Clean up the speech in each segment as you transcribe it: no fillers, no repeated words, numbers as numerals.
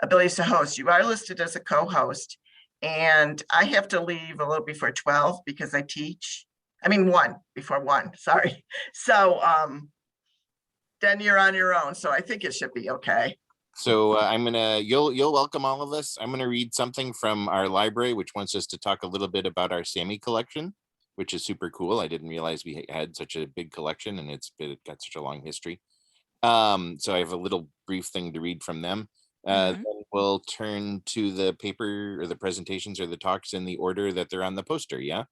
abilities to host. You are listed as a co-host, and I have to leave a little before 12 because I teach. I mean, before 1, sorry. So then you're on your own. So I think it should be okay. So you'll welcome all of us. I'm gonna read something from our library, which wants us to talk a little bit about our Sámi collection, which is super cool. I didn't realize we had such a big collection, and it got such a long history. So I have a little brief thing to read from them. Then we'll turn to the paper or the presentations or the talks in the order that they're on the poster. Yeah.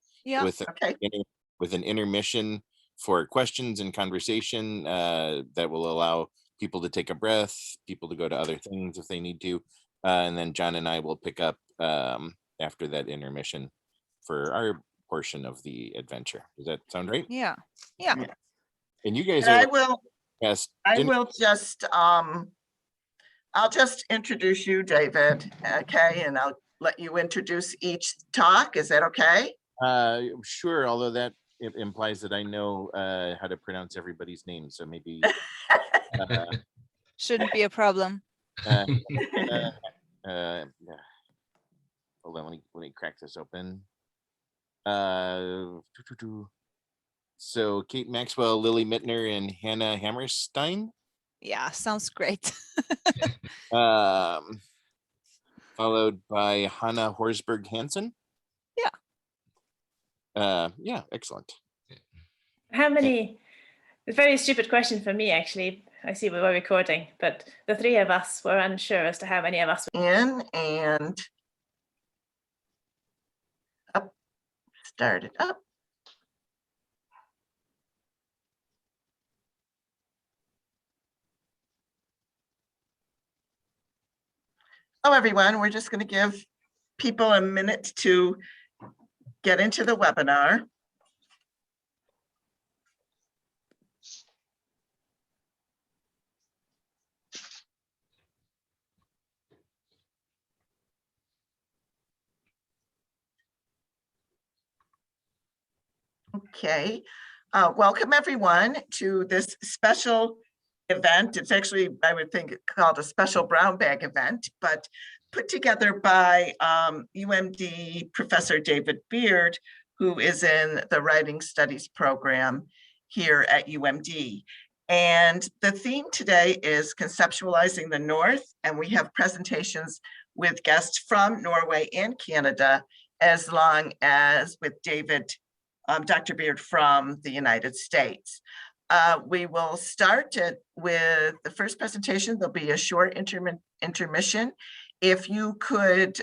With an intermission for questions and conversation that will allow people to take a breath, people to go to other things if they need to, and then John and I will pick up after that intermission for our portion of the adventure. Does that sound right? Yeah. And you guys I will just I'll just introduce you, David, okay, and I'll let you introduce each talk. Is that okay? Sure, although that it implies that I know how to pronounce everybody's name, so maybe shouldn't be a problem. Hold on, let me crack this open. So Kate Maxwell, Lilli Mittner, and Hanna Hammerstein. Yeah, sounds great. Followed by Hanna Horsberg Hansen. Yeah, excellent. How many? It's a very stupid question for me, actually. I see we were recording, but the 3 of us were unsure as to how many of us in and up. Start it up. Hello, everyone. We're just going to give people a minute to get into the webinar. Okay, welcome everyone to this special event. It's actually, I would think, called a special brown bag event, but put together by UMD Professor David Beard, who is in the Writing Studies program here at UMD. And the theme today is Conceptualizing the North, and we have presentations with guests from Norway and Canada, as long as with Dr. Beard from the United States. We will start with the first presentation. There'll be a short intermission. If you could,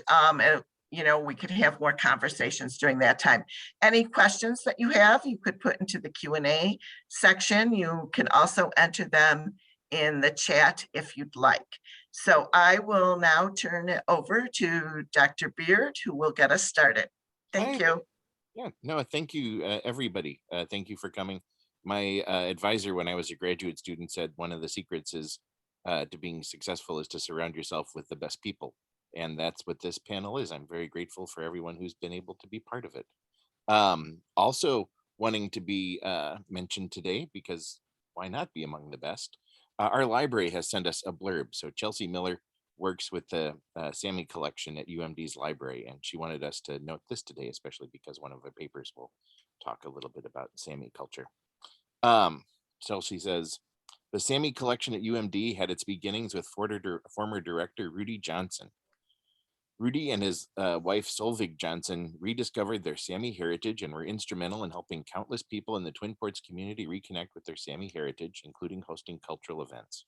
we could have more conversations during that time. Any questions that you have, you could put into the Q&A section. You can also enter them in the chat if you'd like. So I will now turn it over to Dr. Beard, who will get us started. Thank you. Yeah, no, thank you, everybody. Thank you for coming. My advisor when I was a graduate student said one of the secrets is to being successful is to surround yourself with the best people. And that's what this panel is. I'm very grateful for everyone who's been able to be part of it. Also wanting to be mentioned today, because why not be among the best? Our library has sent us a blurb. So Chelsea Miller works with the Sámi collection at UMD's library, and she wanted us to note this today, especially because one of her papers will talk a little bit about Sámi culture. Chelsea says, the Sámi collection at UMD had its beginnings with former director Rudy Johnson. Rudy and his wife Solveig Johnson rediscovered their Sámi heritage and were instrumental in helping countless people in the Twin Ports community reconnect with their Sámi heritage, including hosting cultural events.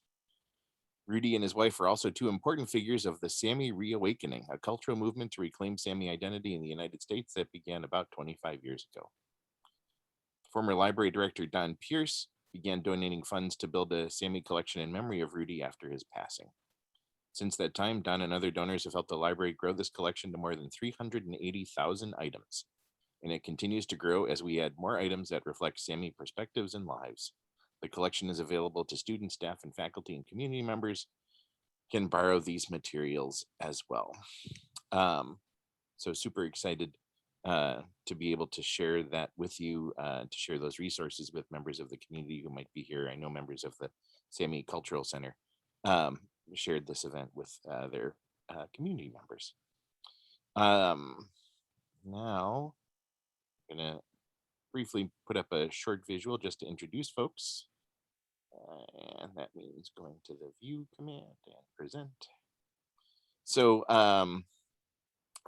Rudy and his wife are also 2 important figures of the Sámi Reawakening, a cultural movement to reclaim Sámi identity in the United States that began about 25 years ago. Former library director Don Pierce began donating funds to build a Sámi collection in memory of Rudy after his passing. Since that time, Don and other donors have helped the library grow this collection to more than 380,000 items, and it continues to grow as we add more items that reflect Sámi perspectives and lives. The collection is available to students, staff, and faculty, and community members can borrow these materials as well. So super excited to be able to share that with you, to share those resources with members of the community who might be here. I know members of the Sámi Cultural Center. shared this event with their community members. Now, I'm gonna briefly put up a short visual just to introduce folks. And that means going to the view command and present. So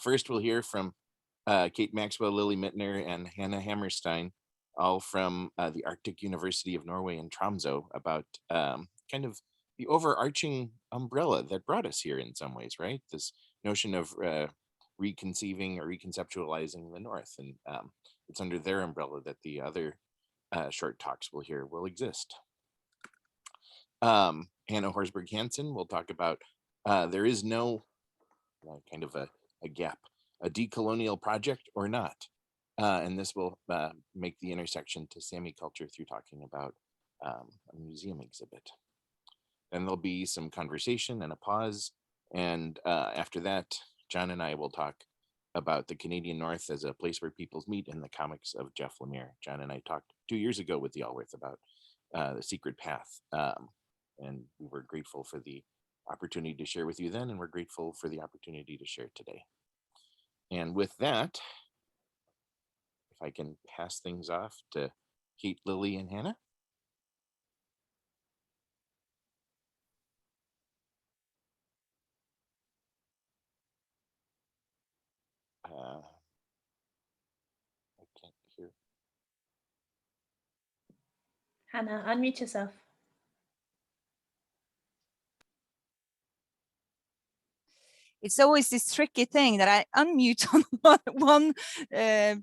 first we'll hear from Kate Maxwell, Lilli Mittner, and Hanne Hammerstein, all from the Arctic University of Norway in Tromsø, about kind of the overarching umbrella that brought us here in some ways, right? This notion of reconceiving or reconceptualizing the North. And it's under their umbrella that the other short talks we'll hear will exist. Hanna Horsberg Hansen will talk about there is no kind of a gap, a decolonial project or not. And this will make the intersection to Sami culture through talking about a museum exhibit. Then there'll be some conversation and a pause. And after that, John and I will talk about the Canadian North as a place where peoples meet in the comics of Jeff Lemire. John and I talked 2 years ago with the Alworth about the secret path. And we were grateful for the opportunity to share with you then, and we're grateful for the opportunity to share today. And with that, if I can pass things off to Kate, Lilli, and Hanna. I can't hear. Hanna, unmute yourself. It's always this tricky thing that I unmute on one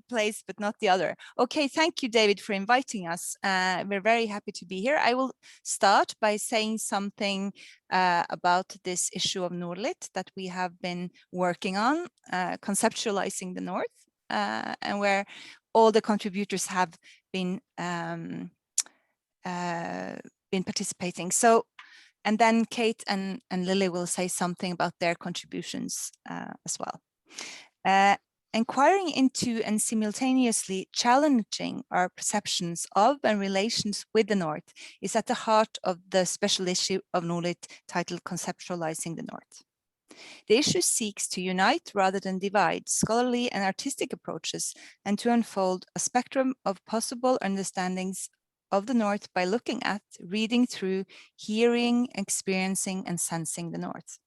place, but not the other. Okay, thank you, David, for inviting us. We're very happy to be here. I will start by saying something about this issue of NordLit that we have been working on, conceptualizing the North, and where all the contributors have been participating. So. And then Kate and Lilli will say something about their contributions as well. Inquiring into and simultaneously challenging our perceptions of and relations with the North is at the heart of the special issue of NordLit titled Conceptualizing the North. The issue seeks to unite rather than divide scholarly and artistic approaches and to unfold a spectrum of possible understandings of the North by looking at, reading through, hearing, experiencing, and sensing the North.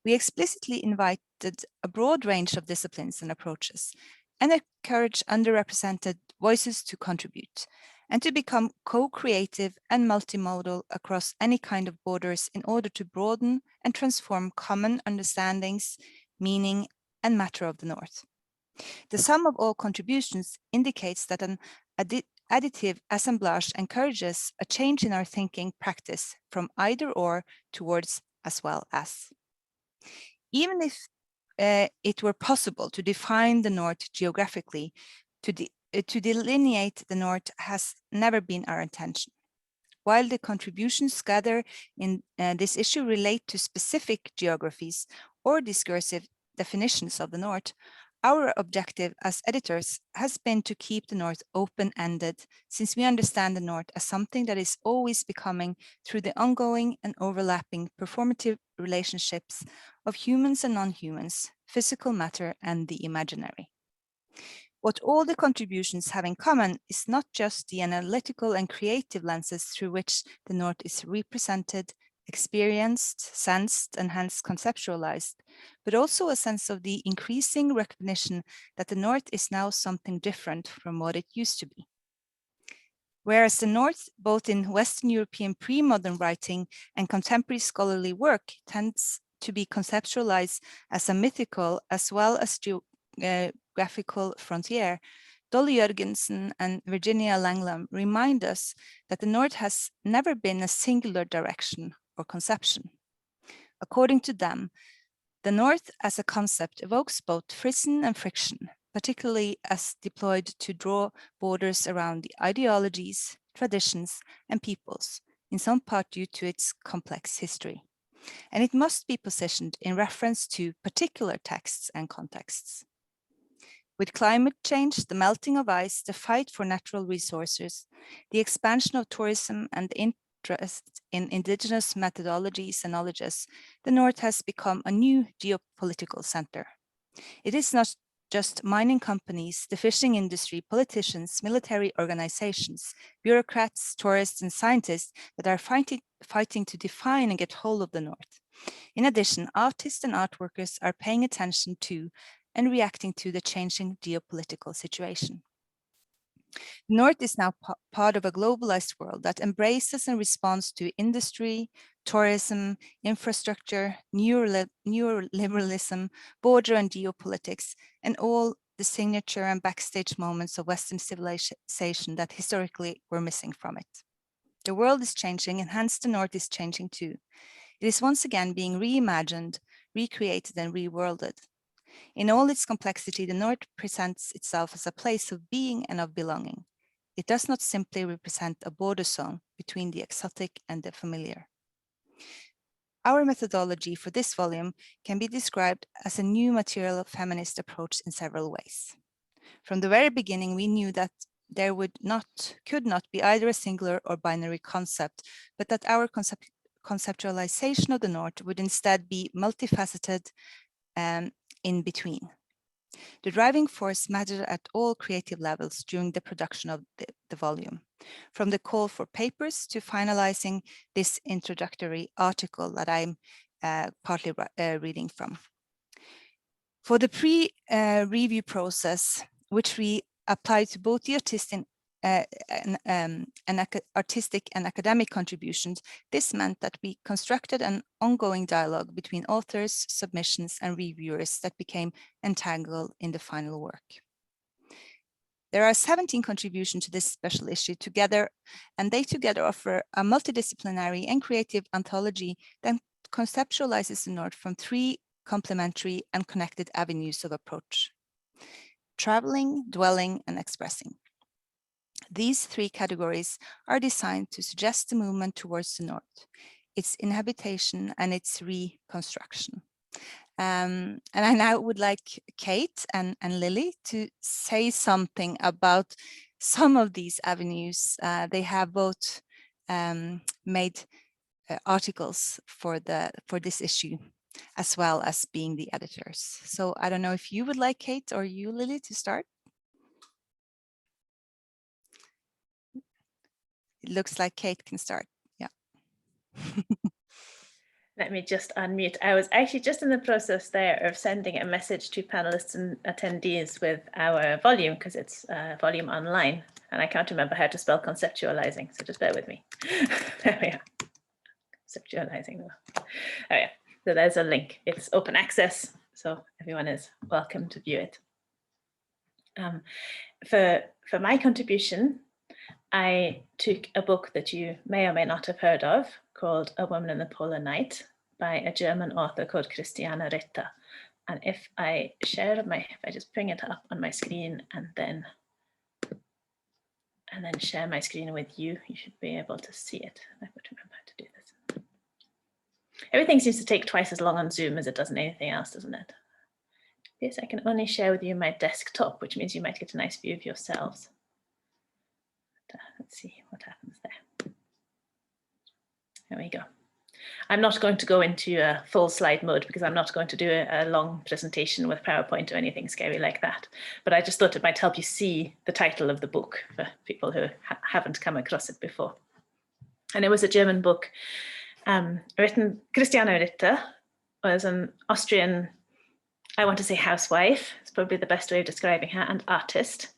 We explicitly invited a broad range of disciplines and approaches and encourage underrepresented voices to contribute and to become co-creative and multimodal across any kind of borders in order to broaden and transform common understandings, meaning, and matter of the North. The sum of all contributions indicates that an additive assemblage encourages a change in our thinking practice from either or towards as well as. Even if it were possible to define the North geographically, to delineate the North has never been our intention. While the contributions gathered in this issue relate to specific geographies or discursive definitions of the North, our objective as editors has been to keep the North open-ended, since we understand the North as something that is always becoming through the ongoing and overlapping performative relationships of humans and non-humans, physical matter and the imaginary. What all the contributions have in common is not just the analytical and creative lenses through which the North is represented, experienced, sensed, and hence conceptualized, but also a sense of the increasing recognition that the North is now something different from what it used to be. Whereas the North, both in Western European pre-modern writing and contemporary scholarly work, tends to be conceptualized as a mythical as well as geographical frontier, Dolly Jørgensen and Virginia Langlam remind us that the North has never been a singular direction or conception. According to them, the North as a concept evokes both frisson and friction, particularly as deployed to draw borders around the ideologies, traditions, and peoples, in some part due to its complex history. And it must be positioned in reference to particular texts and contexts. With climate change, the melting of ice, the fight for natural resources, the expansion of tourism, and the dressed in indigenous methodologies and knowledges, the North has become a new geopolitical center. It is not just mining companies, the fishing industry, politicians, military organizations, bureaucrats, tourists, and scientists that are fighting to define and get hold of the North. In addition, artists and art workers are paying attention to and reacting to the changing geopolitical situation. The North is now part of a globalized world that embraces and responds to industry, tourism, infrastructure, neoliberalism, border and geopolitics, and all the signature and backstage moments of Western civilization that historically were missing from it. The world is changing, and hence the North is changing too. It is once again being reimagined, recreated, and reworlded. In all its complexity, the North presents itself as a place of being and of belonging. It does not simply represent a border zone between the exotic and the familiar. Our methodology for this volume can be described as a new material feminist approach in several ways. From the very beginning, we knew that there could not be either a singular or binary concept, but that our conceptualization of the North would instead be multifaceted and in between. The driving force mattered at all creative levels during the production of the volume, from the call for papers to finalizing this introductory article that I'm partly reading from. For the pre-review process, which we applied to both the artistic and academic contributions, this meant that we constructed an ongoing dialogue between authors, submissions, and reviewers that became entangled in the final work. There are 17 contributions to this special issue together, and they together offer a multidisciplinary and creative anthology that conceptualizes the North from 3 complementary and connected avenues of approach: traveling, dwelling, and expressing. These 3 categories are designed to suggest the movement towards the North, its inhabitation, and its reconstruction. And I now would like Kate and Lilli to say something about some of these avenues. They have both made articles for this issue, as well as being the editors. So I don't know if you would like Kate or you, Lilli, to start. It looks like Kate can start. Yeah. Let me just unmute. I was actually just in the process there of sending a message to panelists and attendees with our volume, because it's a volume online, and I can't remember how to spell conceptualizing, so just bear with me. There we are. Conceptualizing. Oh yeah. So there's a link. It's open access, so everyone is welcome to view it. For my contribution, I took a book that you may or may not have heard of called A Woman in the Polar Night by a German author called Christiane Ritter. And if I just bring it up on my screen and then share my screen with you, you should be able to see it. I would remember how to do this. Everything seems to take twice as long on Zoom as it does in anything else, doesn't it? Yes, I can only share with you my desktop, which means you might get a nice view of yourselves. Let's see what happens there. There we go. I'm not going to go into a full slide mode because I'm not going to do a long presentation with PowerPoint or anything scary like that. But I just thought it might help you see the title of the book for people who haven't come across it before. And it was a German book written. Christiane Ritter was an Austrian, I want to say housewife, it's probably the best way of describing her, and artist.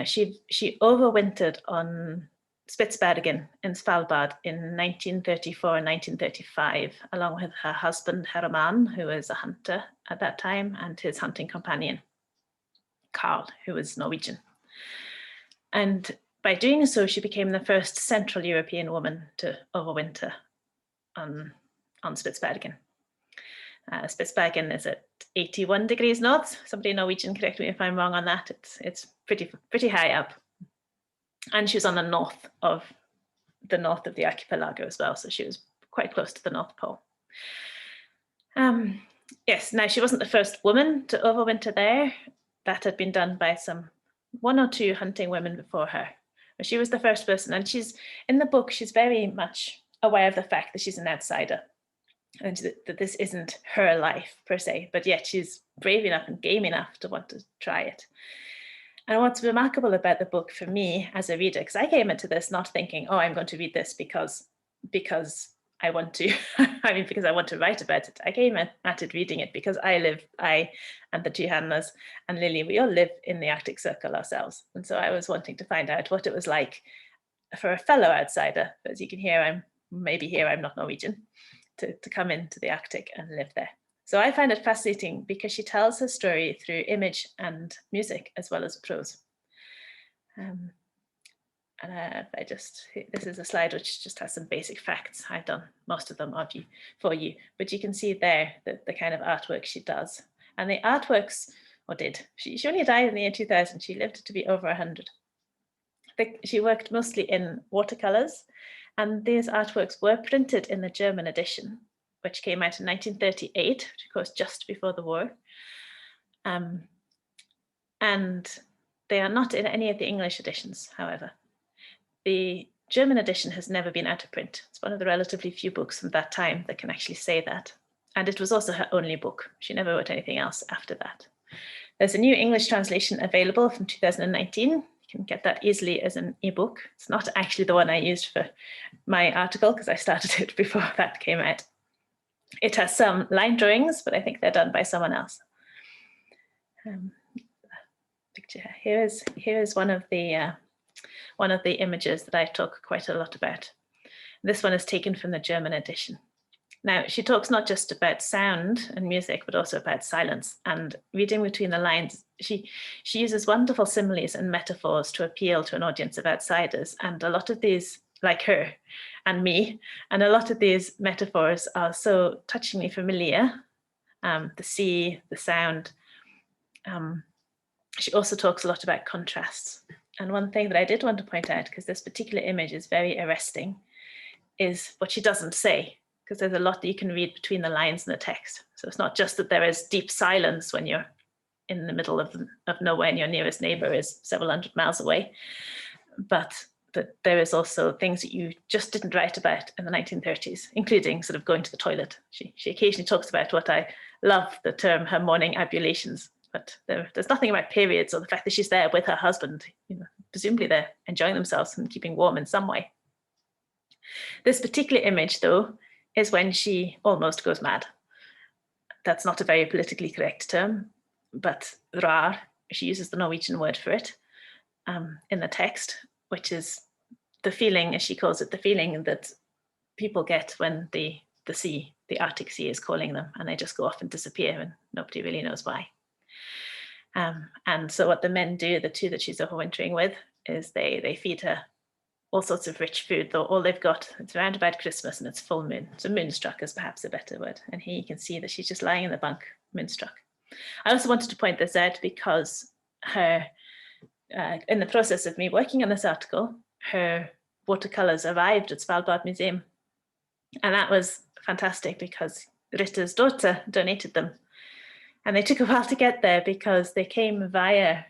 She overwintered on Spitsbergen in Svalbard in 1934 and 1935, along with her husband Herman, who was a hunter at that time, and his hunting companion, Carl, who was Norwegian. And by doing so, she became the first Central European woman to overwinter on Spitsbergen. Spitsbergen is at 81 degrees north. Somebody in Norwegian, correct me if I'm wrong on that. It's pretty high up. And she was on the north of the archipelago as well. So she was quite close to the North Pole. Yes, now she wasn't the first woman to overwinter there. That had been done by one or two hunting women before her. But she was the first person, and she's in the book, she's very much aware of the fact that she's an outsider and that this isn't her life per se, but yet she's brave enough and game enough to want to try it. And what's remarkable about the book for me as a reader, because I came into this not thinking, oh, I'm going to read this because I want to, because I want to write about it. I came at it reading it because I and the two Hannas and Lilli, we all live in the Arctic Circle ourselves. And so I was wanting to find out what it was like for a fellow outsider. As you can hear, I'm not Norwegian, to come into the Arctic and live there. So I find it fascinating because she tells her story through image and music as well as prose. This is a slide which just has some basic facts. I've done most of them for you, but you can see there the kind of artwork she does. And the artworks, or did, she only died in the year 2000. She lived to be over 100. She worked mostly in watercolors, and these artworks were printed in the German edition, which came out in 1938, which of course just before the war. And they are not in any of the English editions, however. The German edition has never been out of print. It's one of the relatively few books from that time that can actually say that. And it was also her only book. She never wrote anything else after that. There's a new English translation available from 2019. You can get that easily as an ebook. It's not actually the one I used for my article because I started it before that came out. It has some line drawings, but I think they're done by someone else. Picture here is one of the images that I talk quite a lot about. This one is taken from the German edition. Now, she talks not just about sound and music, but also about silence. And reading between the lines, she uses wonderful similes and metaphors to appeal to an audience of outsiders. And a lot of these, like her and me, and a lot of these metaphors are so touchingly familiar. The sea, the sound. She also talks a lot about contrasts. And one thing that I did want to point out, because this particular image is very arresting, is what she doesn't say, because there's a lot that you can read between the lines in the text. So it's not just that there is deep silence when you're in the middle of nowhere and your nearest neighbor is several hundred miles away, but that there is also things that you just didn't write about in the 1930s, including sort of going to the toilet. She occasionally talks about what I love, the term, her morning ablutions. But there's nothing about periods or the fact that she's there with her husband. Presumably they're enjoying themselves and keeping warm in some way. This particular image, though, is when she almost goes mad. That's not a very politically correct term, but rar, she uses the Norwegian word for it in the text, which is the feeling, as she calls it, the feeling that people get when the sea, the Arctic Sea, is calling them, and they just go off and disappear, and nobody really knows why. And so what the men do, the two that she's overwintering with, is they feed her all sorts of rich food, though all they've got, it's around about Christmas and it's full moon. So moonstruck is perhaps a better word. And here you can see that she's just lying in the bunk, moonstruck. I also wanted to point this out because her, in the process of me working on this article, her watercolors arrived at Svalbard Museum. And that was fantastic because Ritter's daughter donated them. And they took a while to get there because they came via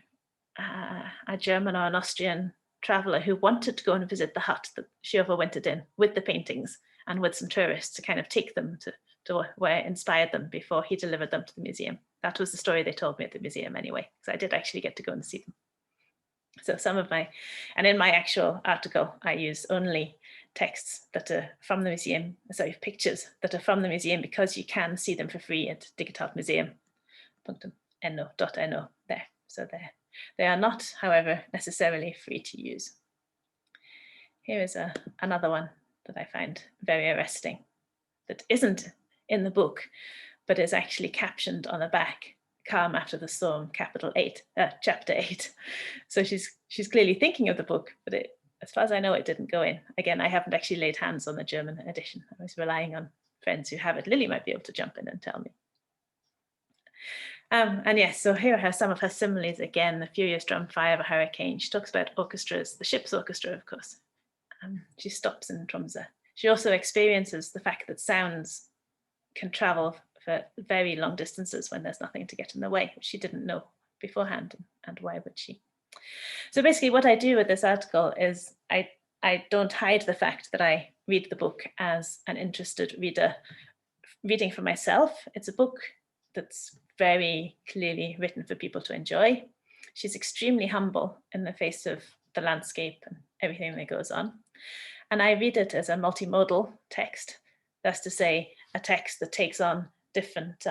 a German or an Austrian traveler who wanted to go and visit the hut that she overwintered in with the paintings and with some tourists to kind of take them to where it inspired them before he delivered them to the museum. That was the story they told me at the museum anyway, because I did actually get to go and see them. So and in my actual article, I use only texts that are from the museum, sorry, pictures that are from the museum, because you can see them for free at Digitalt Museum. .no there. So they are not, however, necessarily free to use. Here is another one that I find very arresting that isn't in the book, but is actually captioned on the back, Calm After the Storm, capital 8, chapter 8. So she's clearly thinking of the book, but as far as I know, it didn't go in. Again, I haven't actually laid hands on the German edition. I was relying on friends who have it. Lilli might be able to jump in and tell me. And yes, so here are some of her similes again, the furious drum fire of a hurricane. She talks about orchestras, the ship's orchestra, of course. She stops in Tromsø. She also experiences the fact that sounds can travel for very long distances when there's nothing to get in the way, which she didn't know beforehand, and why would she? So basically what I do with this article is I don't hide the fact that I read the book as an interested reader reading for myself. It's a book that's very clearly written for people to enjoy. She's extremely humble in the face of the landscape and everything that goes on. And I read it as a multimodal text. That's to say, a text that takes on different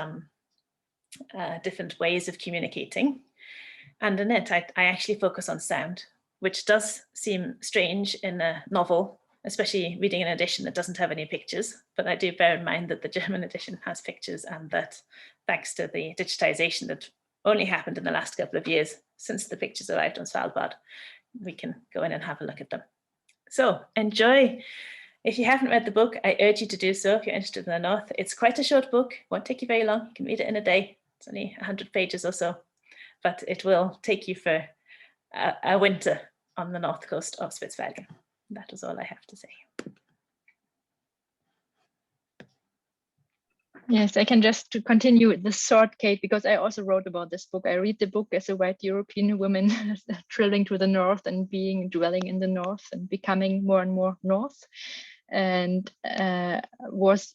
ways of communicating. And in it, I actually focus on sound, which does seem strange in a novel, especially reading an edition that doesn't have any pictures. But I do bear in mind that the German edition has pictures, and that thanks to the digitization that only happened in the last couple of years since the pictures arrived on Svalbard, we can go in and have a look at them. So enjoy. If you haven't read the book, I urge you to do so if you're interested in the North. It's quite a short book, won't take you very long. You can read it in a day. It's only 100 pages or so, but it will take you for a winter on the north coast of Spitsbergen. That is all I have to say. Yes, I can just to continue the short, Kate, because I also wrote about this book. I read the book as a white European woman traveling to the north and dwelling in the north and becoming more and more north, and was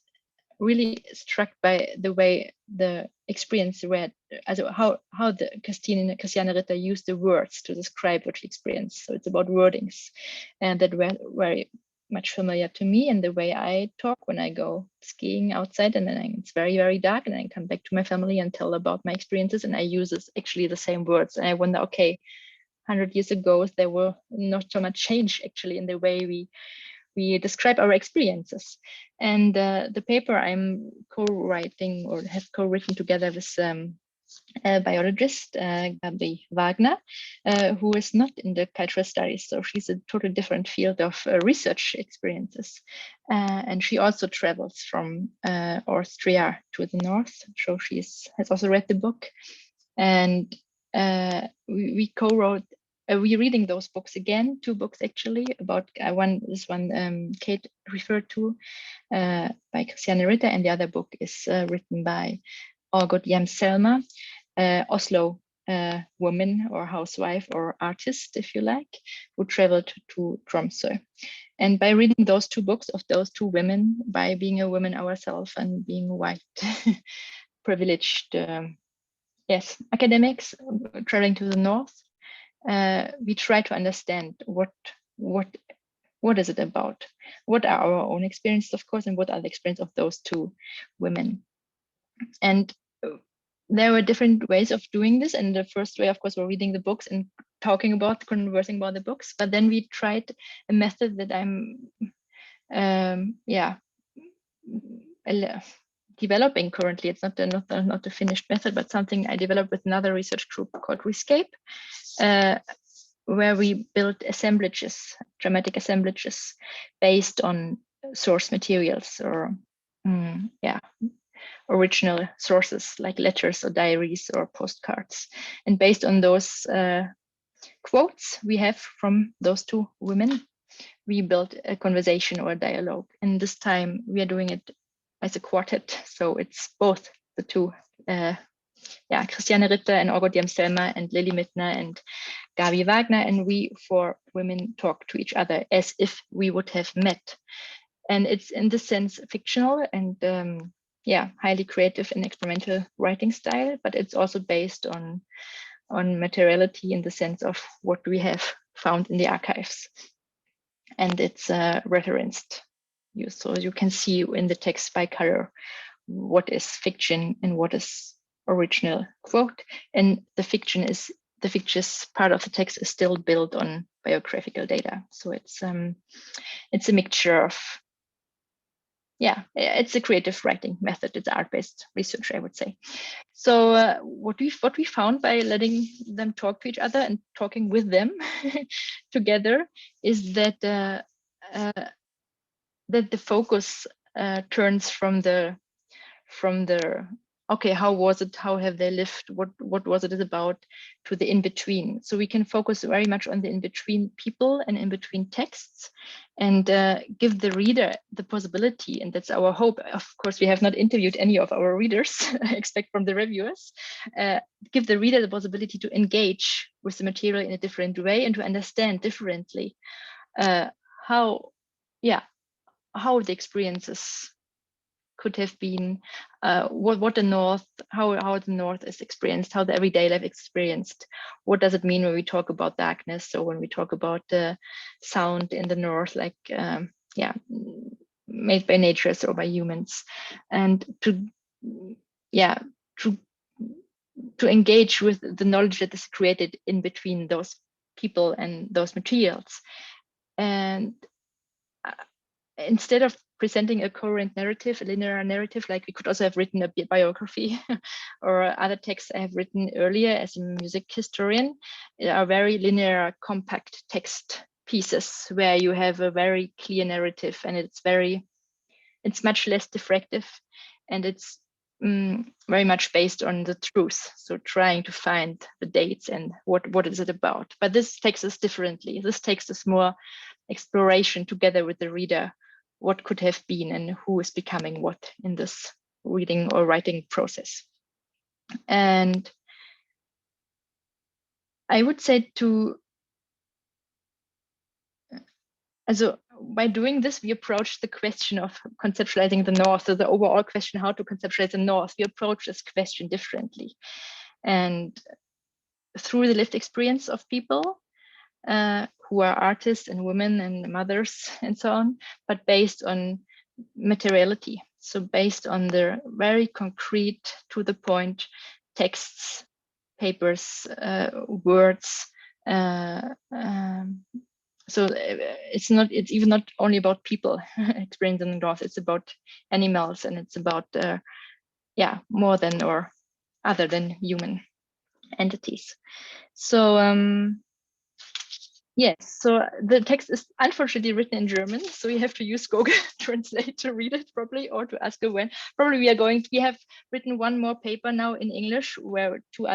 really struck by the way the experience read, how the Christiane Ritter used the words to describe what she experienced. So it's about wordings, and that were very much familiar to me and the way I talk when I go skiing outside, and then it's very, very dark, and I come back to my family and tell about my experiences, and I use actually the same words. And I wonder, okay, 100 years ago, there were not so much change actually in the way we describe our experiences. And the paper I'm co-writing or have co-written together with a biologist, Gabi Wagner, who is not in the cultural studies. So she's a totally different field of research experiences. And she also travels from Austria to the north. So she has also read the book. And we co-wrote, we're reading those books again, 2 books actually, about this one Kate referred to by Christiane Ritter, and the other book is written by Ågot Hjelmselma, Oslo woman or housewife or artist, if you like, who traveled to Tromsø. And by reading those 2 books of those 2 women, by being a woman ourselves and being white, privileged, yes, academics traveling to the north, we try to understand what is it about? What are our own experiences, of course, and what are the experiences of those 2 women? And there were different ways of doing this. And the first way, of course, we're reading the books and conversing about the books. But then we tried a method that I'm, developing currently. It's not a finished method, but something I developed with another research group called Rescape, where we built assemblages, dramatic assemblages, based on source materials or original sources like letters or diaries or postcards. And based on those quotes we have from those 2 women, we built a conversation or a dialogue. And this time we are doing it as a quartet. So it's both the 2, Christiane Ritter and Ågot Hjelmselma and Lilli Mittner and Gabi Wagner. And we 4 women talk to each other as if we would have met. And it's in this sense fictional and highly creative and experimental writing style, but it's also based on materiality in the sense of what we have found in the archives. And it's referenced. So you can see in the text by color what is fiction and what is original quote. And the fictitious part of the text is still built on biographical data. So it's a mixture of, it's a creative writing method. It's art-based research, I would say. So what we found by letting them talk to each other and talking with them together is that that the focus turns from the okay, how was it, how have they lived, what was it about, to the in-between. So we can focus very much on the in-between people and in-between texts, and give the reader the possibility, and that's our hope. Of course, we have not interviewed any of our readers, except from the reviewers. Give the reader the possibility to engage with the material in a different way and to understand differently how the experiences could have been, what the North, how the North is experienced, how the everyday life experienced. What does it mean when we talk about darkness, or when we talk about the sound in the North, like made by nature or by humans, and to engage with the knowledge that is created in between those people and those materials. And instead of presenting a coherent narrative, a linear narrative, like we could also have written a biography or other texts I have written earlier as a music historian, are very linear, compact text pieces where you have a very clear narrative, and it's much less diffractive, and it's very much based on the truth. So trying to find the dates and what is it about. But this takes us differently. This takes us more exploration together with the reader, what could have been and who is becoming what in this reading or writing process. And I would say by doing this, we approach the question of conceptualizing the North, so the overall question how to conceptualize the North. We approach this question differently, and through the lived experience of people who are artists and women and mothers and so on, but based on materiality. So based on the very concrete, to the point texts, papers, words. So it's even not only about people experiencing the North, it's about animals, and it's about more than or other than human entities. So yes, so the text is unfortunately written in German, so you have to use Google Translate to read it properly, or to ask a when. Probably we have written one more paper now in English, where two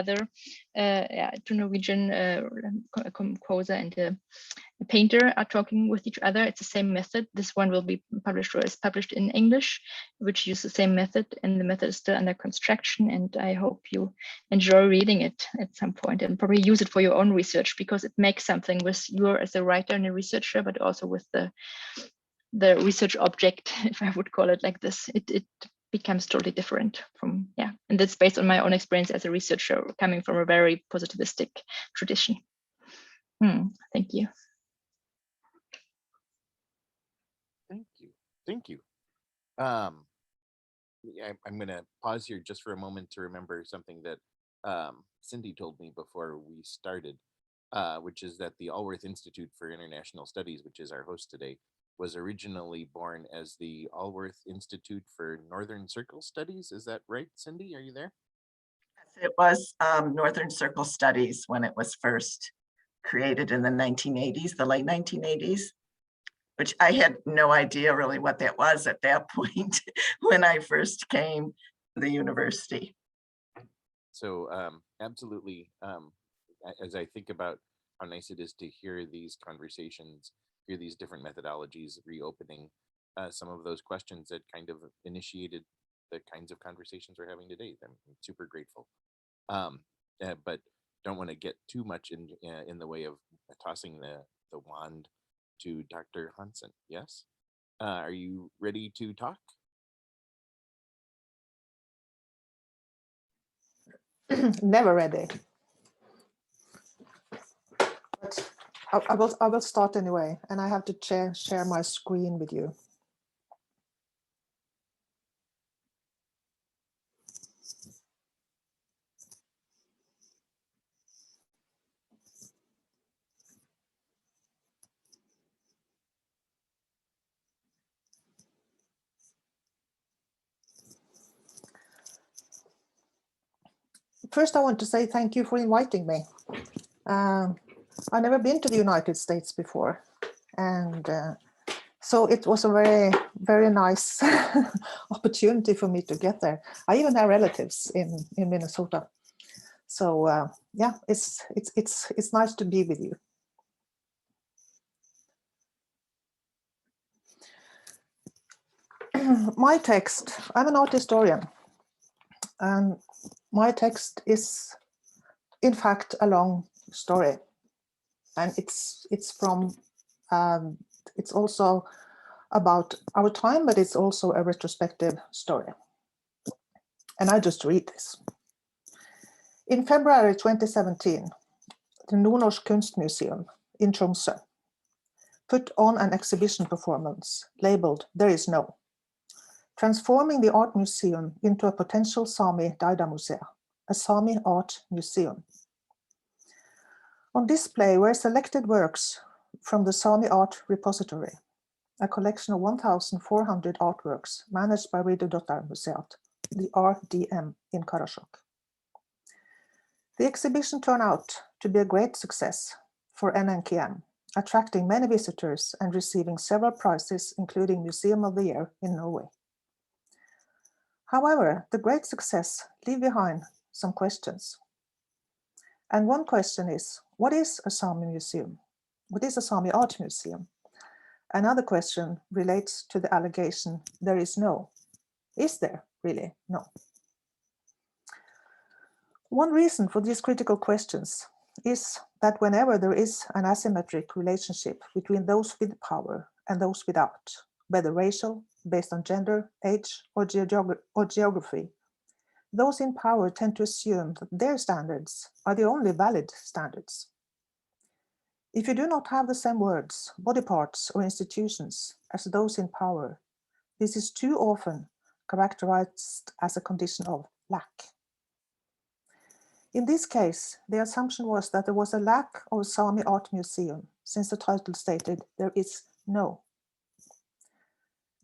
Norwegian composer and a painter are talking with each other. It's the same method. This one will be published, or is published in English, which uses the same method, and the method is still under construction. And I hope you enjoy reading it at some point, and probably use it for your own research, because it makes something with you as a writer and a researcher, but also with the research object, if I would call it like this. It becomes totally different from, and that's based on my own experience as a researcher, coming from a very positivistic tradition. Thank you. Thank you. I'm going to pause here just for a moment to remember something that Cindy told me before we started, which is that the Alworth Institute for International Studies, which is our host today, was originally born as the Alworth Institute for Northern Circle Studies. Is that right, Cindy? Are you there? Yes, it was Northern Circle Studies when it was first created in the 1980s, the late 1980s. Which I had no idea really what that was at that point when I first came to the university. So absolutely, as I think about how nice it is to hear these conversations, hear these different methodologies, reopening some of those questions that kind of initiated the kinds of conversations we're having today. I'm super grateful, but don't want to get too much in the way of tossing the wand to Dr. Hansen. Yes? Are you ready to talk? Never ready. But I will start anyway, and I have to share my screen with you. First, I want to say thank you for inviting me. I've never been to the United States before, and so it was a very, very nice opportunity for me to get there. I even have relatives in Minnesota, so yeah, it's nice to be with you. my text, I'm an art historian, and my text is, in fact, a long story. And it's from, it's also about our time, but it's also a retrospective story. And I just read this. In February 2017, the Nordnorsk Kunstmuseum in Tromsø put on an exhibition performance labeled There Is No, transforming the art museum into a potential Sámi Daidamusea, a Sámi art museum. On display were selected works from the Sámi Art Repository, a collection of 1,400 artworks managed by Riddarmuseet, the RDM in Koroshok. The exhibition turned out to be a great success for NNKM, attracting many visitors and receiving several prizes, including Museum of the Year in Norway. However, the great success leaves behind some questions. And one question is, what is a Sámi museum? What is a Sámi art museum? Another question relates to the allegation, there is no. Is there really no? One reason for these critical questions is that whenever there is an asymmetric relationship between those with power and those without, whether racial, based on gender, age, or geography, those in power tend to assume that their standards are the only valid standards. If you do not have the same words, body parts, or institutions as those in power, this is too often characterized as a condition of lack. In this case, the assumption was that there was a lack of a Sámi art museum, since the title stated there is no.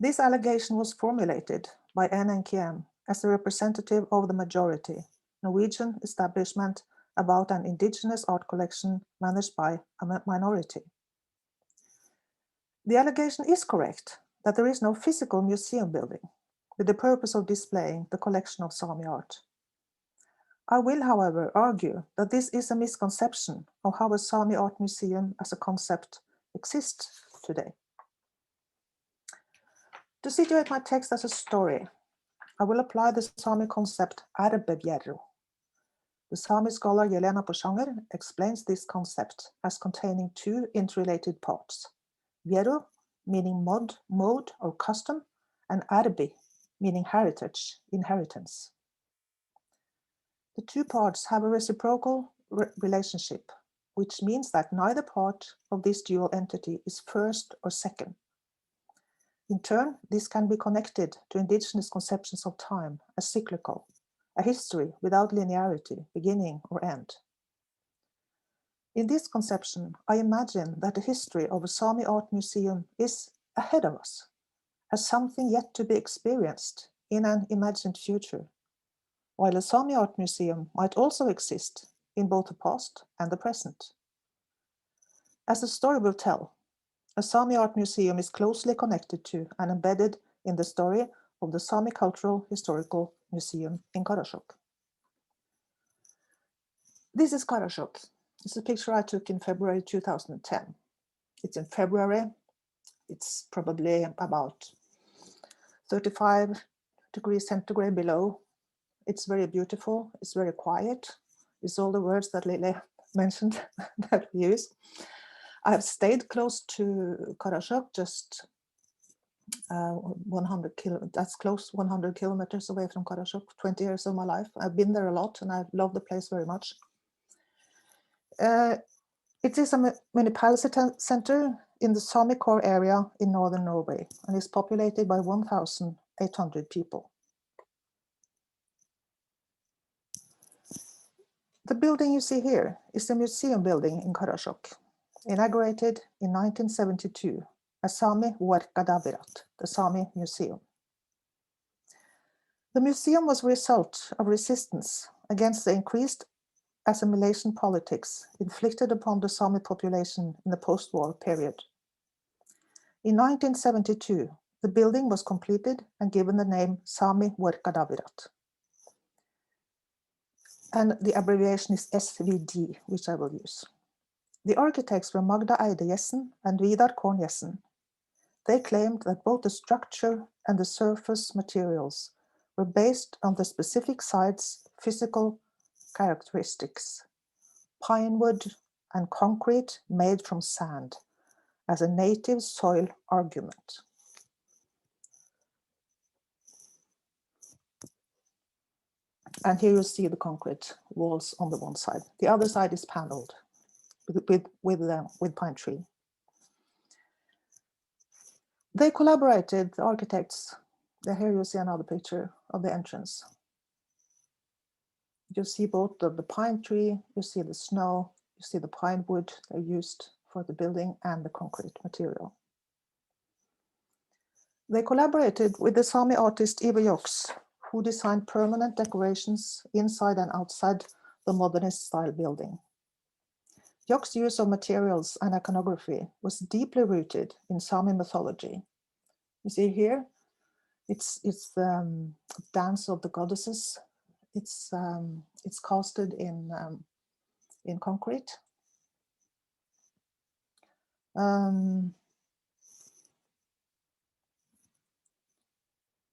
This allegation was formulated by NNKM as a representative of the majority, Norwegian establishment about an indigenous art collection managed by a minority. The allegation is correct that there is no physical museum building with the purpose of displaying the collection of Sámi art. I will, however, argue that this is a misconception of how a Sámi art museum as a concept exists today. To situate my text as a story, I will apply the Sámi concept Erbevjerro. The Sámi scholar Jelena Poshanger explains this concept as containing two interrelated parts. Vjerro, meaning mode or custom, and Erbi, meaning heritage, inheritance. The two parts have a reciprocal relationship, which means that neither part of this dual entity is first or second. In turn, this can be connected to indigenous conceptions of time as cyclical, a history without linearity, beginning or end. In this conception, I imagine that the history of a Sámi art museum is ahead of us, as something yet to be experienced in an imagined future, while a Sámi art museum might also exist in both the past and the present. As the story will tell, a Sámi art museum is closely connected to and embedded in the story of the Sámi Cultural Historical Museum in Koroshok. This is Koroshok. It's a picture I took in February 2010. It's in February. It's probably about 35 degrees centigrade below. It's very beautiful. It's very quiet. It's all the words that Lilli mentioned that we use. I've stayed close to Koroshok, just 100 kilometers away from Koroshok, 20 years of my life. I've been there a lot and I love the place very much. It is a municipality center in the Sámi core area in northern Norway and is populated by 1,800 people. The building you see here is the museum building in Koroshok, inaugurated in 1972 as Sámi Vuorkadavirat, the Sámi Museum. The museum was a result of resistance against the increased assimilation politics inflicted upon the Sámi population in the post-war period. In 1972, the building was completed and given the name Sámi Vuorkadavirat. And the abbreviation is SVD, which I will use. The architects were Magda Eide Jessen and Vidar Korn Jessen. they claimed that both the structure and the surface materials were based on the specific site's physical characteristics, pine wood and concrete made from sand, as a native soil argument. And here you see the concrete walls on the one side. The other side is paneled with pine tree. They collaborated, the architects. Here you see another picture of the entrance. You see both the pine tree, you see the snow, you see the pine wood they used for the building and the concrete material. They collaborated with the Sámi artist Ivar Joks, who designed permanent decorations inside and outside the modernist style building. Joks' use of materials and iconography was deeply rooted in Sámi mythology. You see here, it's the dance of the goddesses. It's casted in concrete.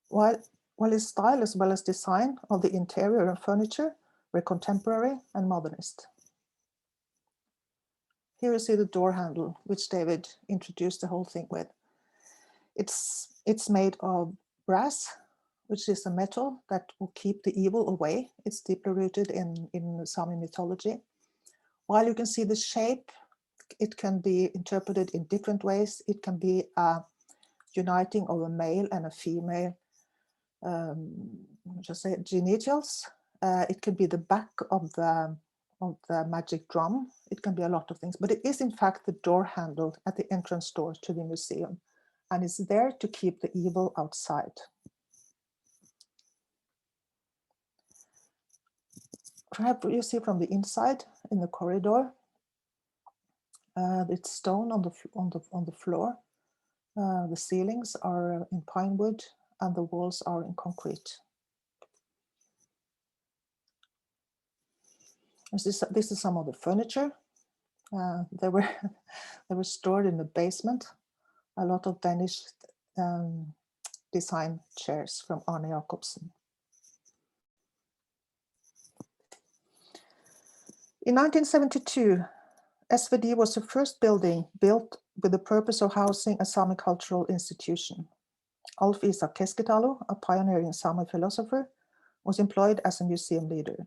While his style as well as design of the interior and furniture were contemporary and modernist. Here you see the door handle, which David introduced the whole thing with. It's made of brass, which is a metal that will keep the evil away. It's deeply rooted in Sámi mythology. While you can see the shape, it can be interpreted in different ways. It can be a uniting of a male and a female, just say genitals. It could be the back of the magic drum. It can be a lot of things, but it is in fact the door handle at the entrance door to the museum, and it's there to keep the evil outside. Perhaps you see from the inside in the corridor, it's stone on the floor. The ceilings are in pine wood and the walls are in concrete. This is some of the furniture. They were stored in the basement. A lot of Danish design chairs from Arne Jacobsen. In 1972, SVD was the first building built with the purpose of housing a Sámi cultural institution. Alf Isak Keskitalo, a pioneering Sámi philosopher, was employed as a museum leader.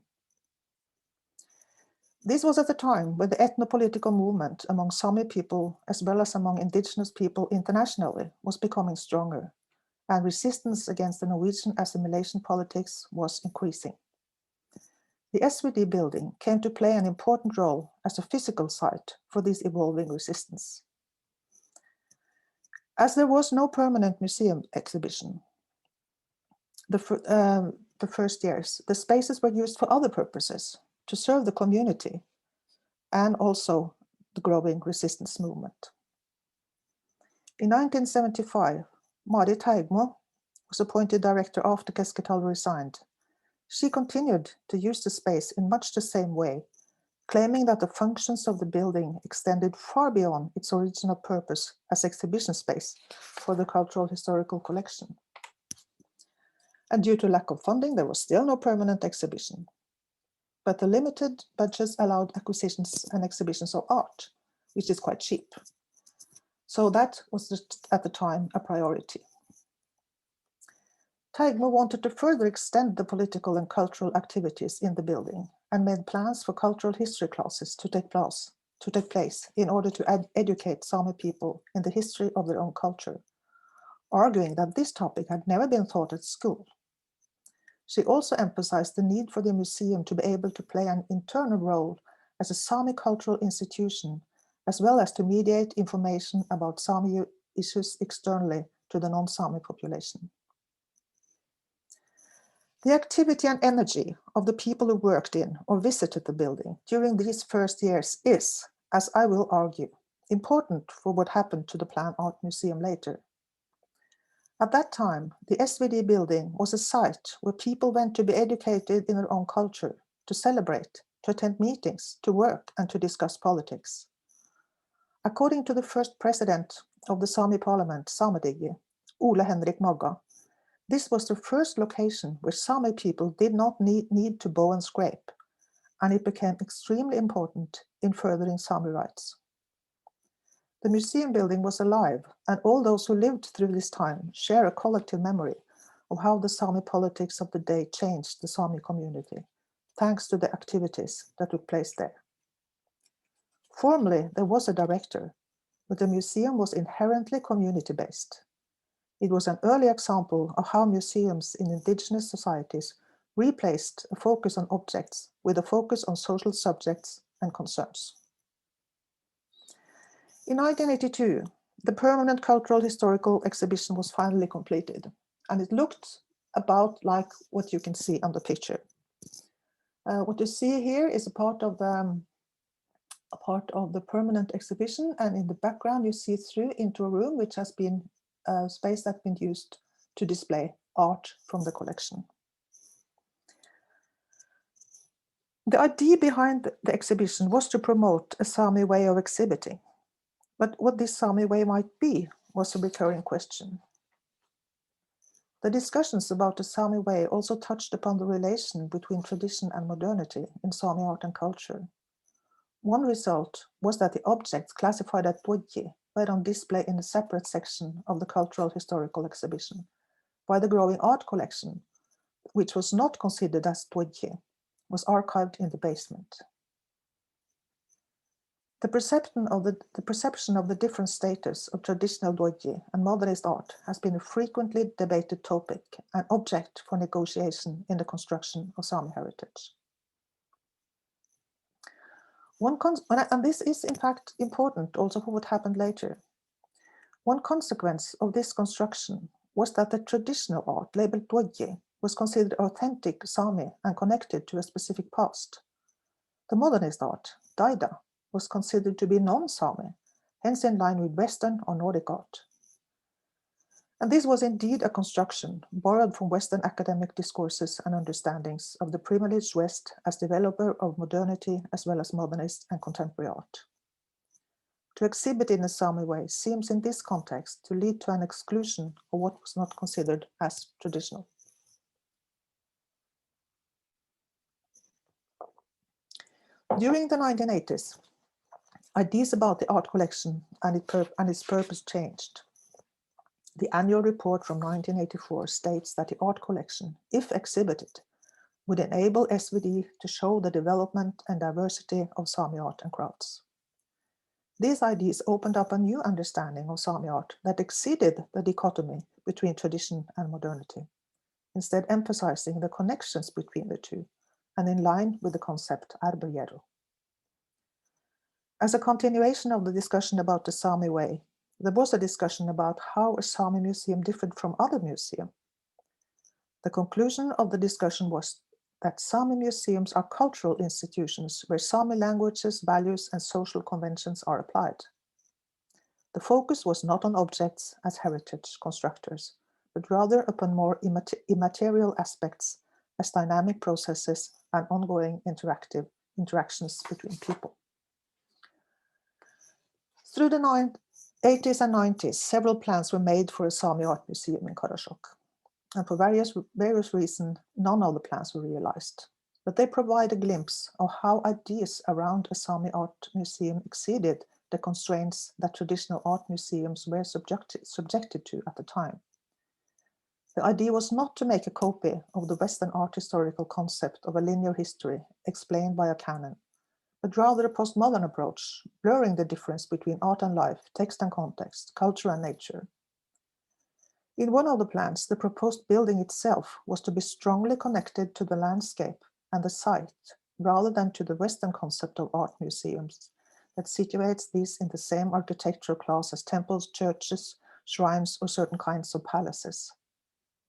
This was at the time when the ethno-political movement among Sámi people, as well as among indigenous people internationally, was becoming stronger, and resistance against the Norwegian assimilation politics was increasing. The SVD building came to play an important role as a physical site for this evolving resistance. As there was no permanent museum exhibition the first years, the spaces were used for other purposes, to serve the community and also the growing resistance movement. In 1975, Marit Teigmo was appointed director after Keskitalo resigned. She continued to use the space in much the same way, claiming that the functions of the building extended far beyond its original purpose as exhibition space for the cultural historical collection. And due to lack of funding, there was still no permanent exhibition. But the limited budgets allowed acquisitions and exhibitions of art, which is quite cheap. So that was at the time a priority. Teigmo wanted to further extend the political and cultural activities in the building and made plans for cultural history classes to take place in order to educate Sámi people in the history of their own culture, arguing that this topic had never been taught at school. She also emphasized the need for the museum to be able to play an internal role as a Sámi cultural institution, as well as to mediate information about Sámi issues externally to the non-Sámi population. The activity and energy of the people who worked in or visited the building during these first years is, as I will argue, important for what happened to the Plan Art Museum later. At that time, the SVD building was a site where people went to be educated in their own culture, to celebrate, to attend meetings, to work, and to discuss politics. According to the first president of the Sami parliament, Sametinget, Ole Henrik Magga, this was the first location where Sami people did not need to bow and scrape, and it became extremely important in furthering Sami rights. The museum building was alive, and all those who lived through this time share a collective memory of how the Sami politics of the day changed the Sami community, thanks to the activities that took place there. Formerly, there was a director, but the museum was inherently community-based. It was an early example of how museums in indigenous societies replaced a focus on objects with a focus on social subjects and concerns. In 1982, the permanent cultural historical exhibition was finally completed, and it looked about like what you can see on the picture. What you see here is a part of the permanent exhibition, and in the background you see through into a room which has been a space that's been used to display art from the collection. The idea behind the exhibition was to promote a Sami way of exhibiting, but what this Sami way might be was a recurring question. The discussions about the Sami way also touched upon the relation between tradition and modernity in Sami art and culture. One result was that the objects classified as Dwodji were on display in a separate section of the cultural historical exhibition, while the growing art collection, which was not considered as Dwodji, was archived in the basement. The perception of the different status of traditional Dwodji and modernist art has been a frequently debated topic and object for negotiation in the construction of Sami heritage. And this is in fact important also for what happened later. One consequence of this construction was that the traditional art labeled Dwodji was considered authentic Sami and connected to a specific past. The modernist art, Daida, was considered to be non-Sami, hence in line with Western or Nordic art. And this was indeed a construction borrowed from Western academic discourses and understandings of the privileged West as developer of modernity as well as modernist and contemporary art. To exhibit in a Sami way seems in this context to lead to an exclusion of what was not considered as traditional. During the 1980s, ideas about the art collection and its purpose changed. The annual report from 1984 states that the art collection, if exhibited, would enable SVD to show the development and diversity of Sami art and crafts. These ideas opened up a new understanding of Sami art that exceeded the dichotomy between tradition and modernity, instead emphasizing the connections between the two, and in line with the concept Arbeljero. As a continuation of the discussion about the Sami way, there was a discussion about how a Sami museum differed from other museums. The conclusion of the discussion was that Sami museums are cultural institutions where Sami languages, values, and social conventions are applied. The focus was not on objects as heritage constructors, but rather upon more immaterial aspects as dynamic processes and ongoing interactions between people. Through the 80s and 90s, several plans were made for a Sami art museum in Koroshok. And for various reasons, none of the plans were realized. But they provide a glimpse of how ideas around a Sami art museum exceeded the constraints that traditional art museums were subjected to at the time. The idea was not to make a copy of the Western art historical concept of a linear history explained by a canon, but rather a postmodern approach, blurring the difference between art and life, text and context, culture and nature. In one of the plans, the proposed building itself was to be strongly connected to the landscape and the site, rather than to the Western concept of art museums that situates these in the same architectural class as temples, churches, shrines, or certain kinds of palaces.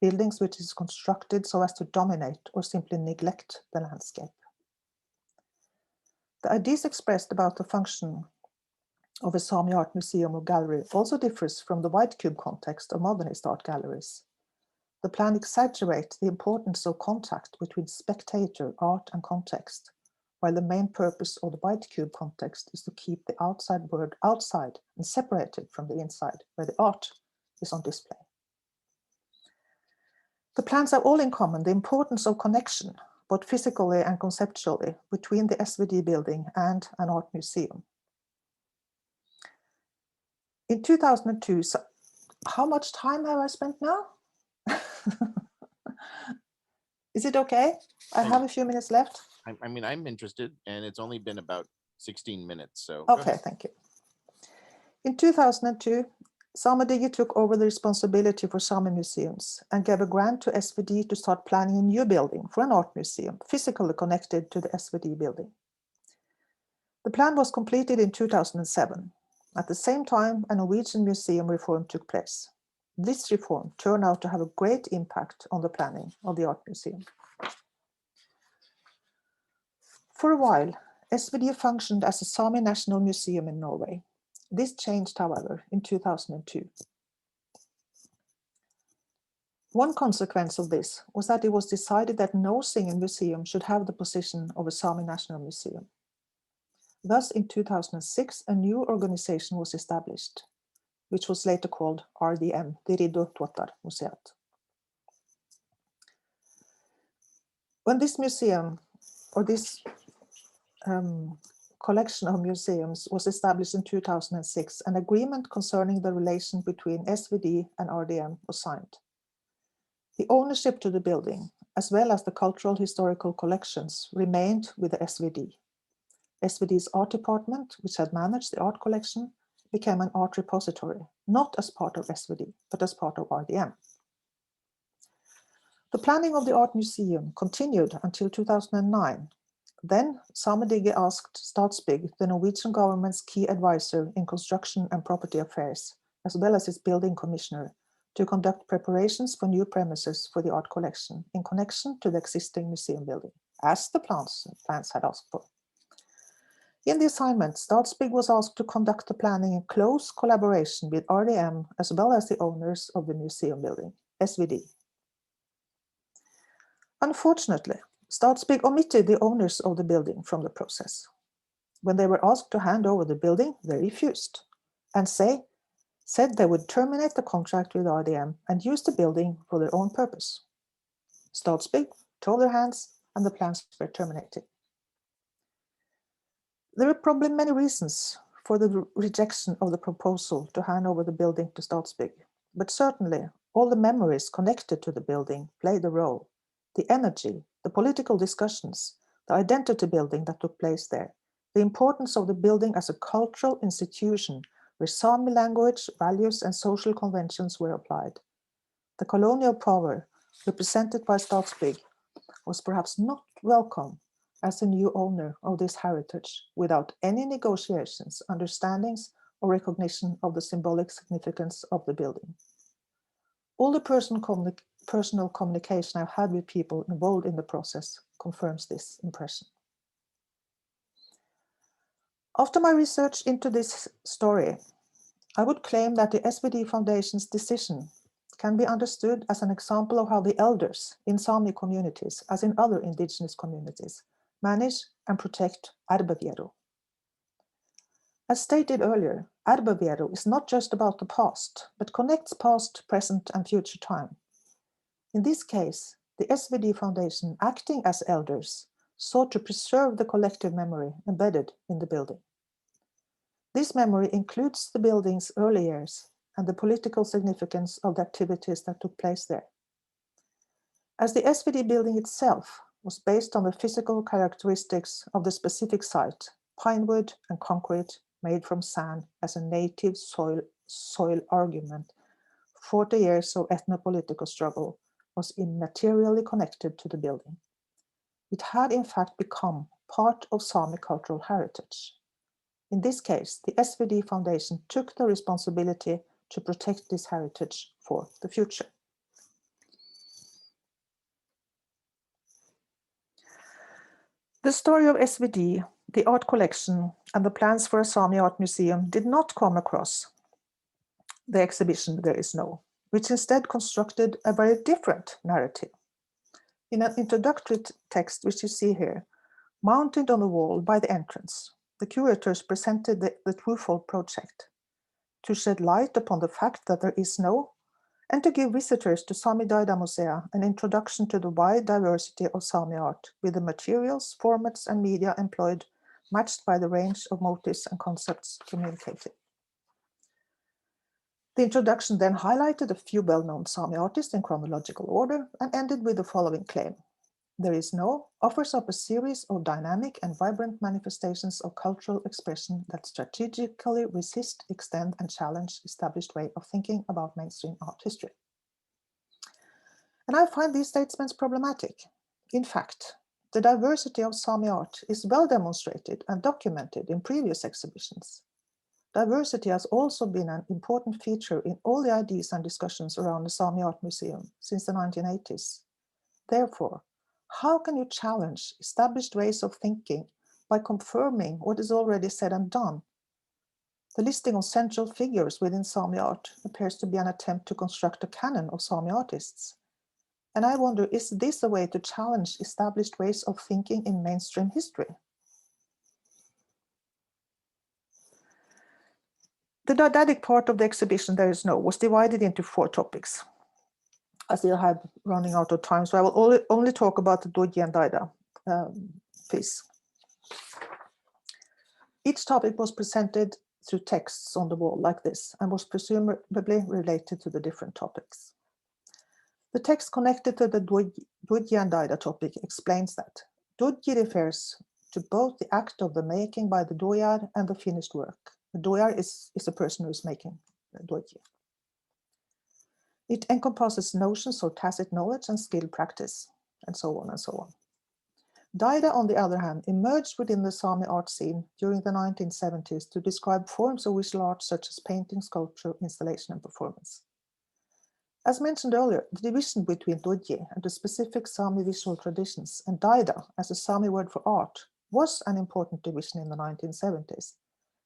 Buildings which is constructed so as to dominate or simply neglect the landscape. The ideas expressed about the function of a Sami art museum or gallery also differs from the white cube context of modernist art galleries. The plan exaggerates the importance of contact between spectator, art, and context, while the main purpose of the white cube context is to keep the outside world outside and separated from the inside, where the art is on display. The plans have all in common the importance of connection, both physically and conceptually, between the SVD building and an art museum. In 2002, so how much time have I spent now? Is it okay? I have a few minutes left. I mean, I'm interested, and it's only been about 16 minutes, so. Okay, thank you. In 2002, Sami took over the responsibility for Sami museums and gave a grant to SVD to start planning a new building for an art museum, physically connected to the SVD building. The plan was completed in 2007. At the same time, a Norwegian museum reform took place. This reform turned out to have a great impact on the planning of the art museum. For a while, SVD functioned as a Sami National Museum in Norway. This changed, however, in 2002. One consequence of this was that it was decided that no single museum should have the position of a Sami National Museum. Thus, in 2006, a new organization was established, which was later called RDM, the Riddottuotarmuseet. When this museum, or this collection of museums, was established in 2006, an agreement concerning the relation between SVD and RDM was signed. The ownership to the building, as well as the cultural historical collections, remained with the SVD. SVD's art department, which had managed the art collection, became an art repository, not as part of SVD, but as part of RDM. The planning of the art museum continued until 2009. Then Sami asked Statsbygg, the Norwegian government's key advisor in construction and property affairs, as well as its building commissioner, to conduct preparations for new premises for the art collection in connection to the existing museum building, as the plans had asked for. In the assignment, Statsbygg was asked to conduct the planning in close collaboration with RDM, as well as the owners of the museum building, SVD. Unfortunately, Statsbygg omitted the owners of the building from the process. When they were asked to hand over the building, they refused and said they would terminate the contract with RDM and use the building for their own purpose. Statsbygg told their hands and the plans were terminated. There are probably many reasons for the rejection of the proposal to hand over the building to Statsbygg, but certainly all the memories connected to the building played a role. The energy, the political discussions, the identity building that took place there, the importance of the building as a cultural institution where Sami language, values, and social conventions were applied. The colonial power, represented by Statsbygg, was perhaps not welcome as a new owner of this heritage without any negotiations, understandings, or recognition of the symbolic significance of the building. All the personal communication I've had with people involved in the process confirms this impression. After my research into this story, I would claim that the SVD Foundation's decision can be understood as an example of how the elders in Sami communities, as in other indigenous communities, manage and protect arvevieru. As stated earlier, arvevieru is not just about the past, but connects past, present, and future time. In this case, the SVD Foundation, acting as elders, sought to preserve the collective memory embedded in the building. This memory includes the building's early years and the political significance of the activities that took place there. As the SVD building itself was based on the physical characteristics of the specific site, pine wood and concrete made from sand as a native soil argument, 40 years of ethnopolitical struggle was immaterially connected to the building. It had in fact become part of Sami cultural heritage. In this case, the SVD Foundation took the responsibility to protect this heritage for the future. The story of SVD, the art collection, and the plans for a Sami art museum did not come across the exhibition There Is No, which instead constructed a very different narrative. In an introductory text, which you see here, Mounted on the wall by the entrance, the curators presented the twofold project: to shed light upon the fact that there is no, and to give visitors to Sámi Musea an introduction to the wide diversity of Sámi art, with the materials, formats, and media employed matched by the range of motifs and concepts communicated. The introduction then highlighted a few well-known Sámi artists in chronological order and ended with the following claim: There is no offers up a series of dynamic and vibrant manifestations of cultural expression that strategically resist, extend, and challenge established way of thinking about mainstream art history. And I find these statements problematic. In fact, the diversity of Sámi art is well demonstrated and documented in previous exhibitions. Diversity has also been an important feature in all the ideas and discussions around the Sámi Art Museum since the 1980s. Therefore, how can you challenge established ways of thinking by confirming what is already said and done? The listing of central figures within Sámi art appears to be an attempt to construct a canon of Sámi artists. And I wonder, is this a way to challenge established ways of thinking in mainstream history? The didactic part of the exhibition, There Is No, was divided into 4 topics. I still have running out of time, so I will only talk about the Doji and Daida piece. Each topic was presented through texts on the wall like this and was presumably related to the different topics. The text connected to the Doji and Daida topic explains that Doji refers to both the act of the making by the doyar and the finished work. The doyar is a person who is making Doji. It encompasses notions of tacit knowledge and skilled practice, and so on and so on. Daida, on the other hand, emerged within the Sámi art scene during the 1970s to describe forms of visual art such as painting, sculpture, installation, and performance. As mentioned earlier, the division between Doji and the specific Sámi visual traditions and Daida as a Sámi word for art was an important division in the 1970s.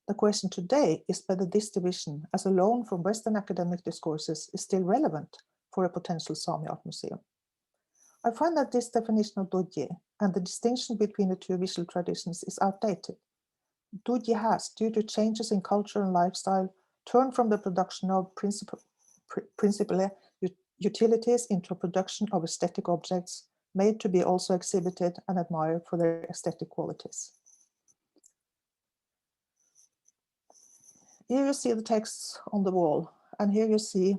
The question today is whether this division, as a loan from Western academic discourses, is still relevant for a potential Sámi art museum. I find that this definition of Doji and the distinction between the two visual traditions is outdated. Doji has, due to changes in culture and lifestyle, turned from the production of principally utilities into a production of aesthetic objects made to be also exhibited and admired for their aesthetic qualities. Here you see the texts on the wall, and here you see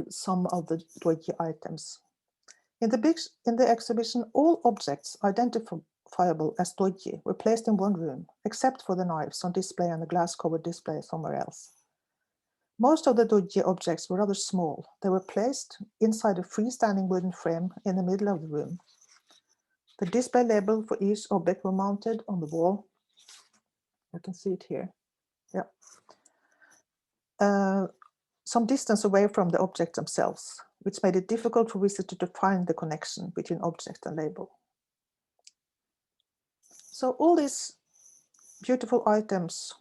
some of the Doji items. In the exhibition, all objects identifiable as Doji were placed in one room, except for the knives on display and the glass-covered display somewhere else. Most of the Doji objects were rather small. They were placed inside a freestanding wooden frame in the middle of the room. The display label for each object were mounted on the wall. You can see it here. Yeah. Some distance away from the objects themselves, which made it difficult for visitors to find the connection between object and label. So all these beautiful items,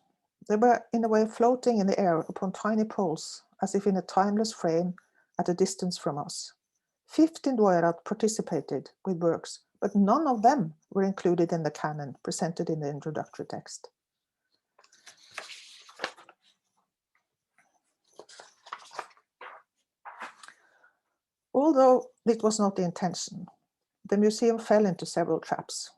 they were in a way floating in the air upon tiny poles, as if in a timeless frame at a distance from us. 15 doyarat participated with works, but none of them were included in the canon presented in the introductory text. Although it was not the intention, the museum fell into several traps.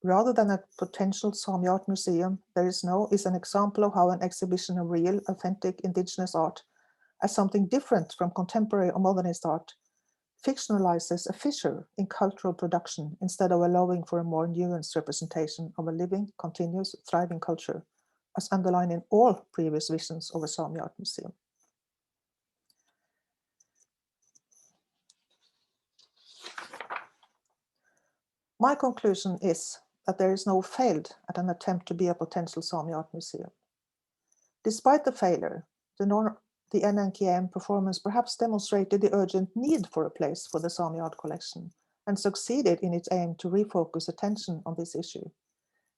Rather than a potential Sámi art museum, There Is No is an example of how an exhibition of real, authentic indigenous art, as something different from contemporary or modernist art, fictionalizes a fissure in cultural production instead of allowing for a more nuanced representation of a living, continuous, thriving culture, as underlined in all previous visions of a Sámi art museum. My conclusion is that There Is No failed at an attempt to be a potential Sámi art museum. Despite the failure, the NNKM performance perhaps demonstrated the urgent need for a place for the Sámi art collection and succeeded in its aim to refocus attention on this issue.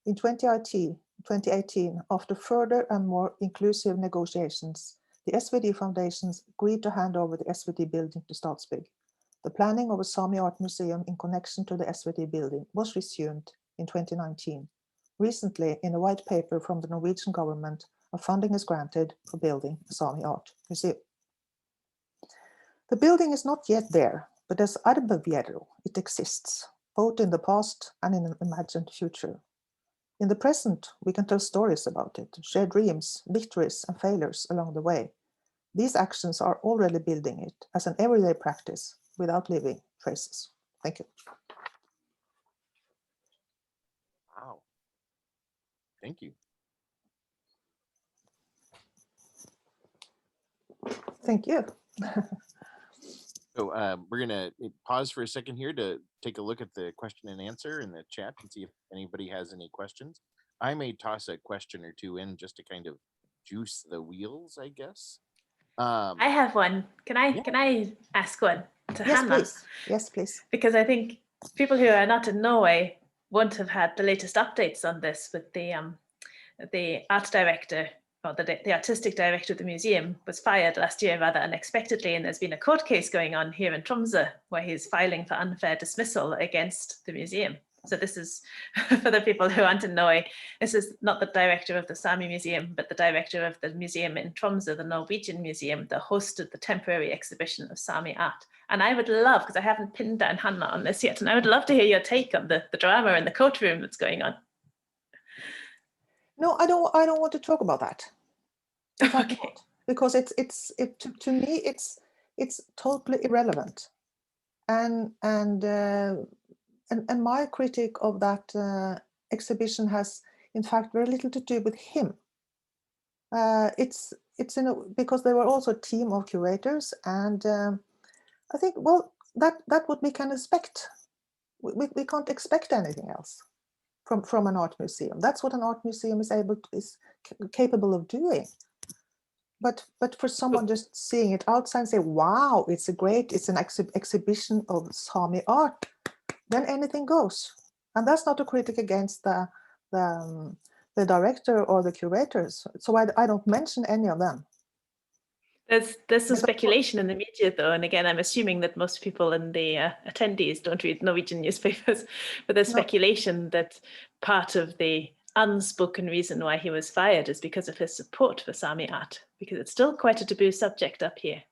In 2018, after further and more inclusive negotiations, the SVD Foundations agreed to hand over the SVD building to Stadsbygg, The planning of a Sami art museum in connection to the SVT building was resumed in 2019. Recently, in a white paper from the Norwegian government, a funding is granted for building a Sami art museum. The building is not yet there, but as Arbevierro, it exists, both in the past and in an imagined future. In the present, we can tell stories about it, share dreams, victories, and failures along the way. These actions are already building it as an everyday practice without leaving traces. Thank you. Wow. Thank you. Thank you. So we're going to pause for a second here to take a look at the question and answer in the chat and see if anybody has any questions. I may toss a question or two in just to kind of juice the wheels, I guess. I have one. Can I ask one to Yes, Hanna? please. Yes, please. Because I think people who are not in Norway won't have had the latest updates on this, with the art director, or the artistic director of the museum was fired last year rather unexpectedly, and there's been a court case going on here in Tromsø where he's filing for unfair dismissal against the museum. So this is, for the people who aren't in Norway, this is not the director of the Sami Museum, but the director of the museum in Tromsø, the Norwegian museum that hosted the temporary exhibition of Sami art. And I would love, because I haven't pinned down Hanna on this yet, and I would love to hear your take on the drama in the courtroom that's going on. No, I don't want to talk about that. In fact, Okay. not, because to me it's totally irrelevant, and my critique of that exhibition has in fact very little to do with him. It's because there were also a team of curators, and I think, well, that what we can expect. We can't expect anything else from an art museum. That's what an art museum is capable of doing. But for someone just seeing it outside and say, wow, it's an exhibition of Sami art, then anything goes. And that's not a critic against the director or the curators. So I don't mention any of them. There's some speculation in the media, though, and again, I'm assuming that most people in the attendees don't read Norwegian newspapers, but there's speculation that part of the unspoken reason why he was fired is because of his support for Sami art, because it's still quite a taboo subject up here.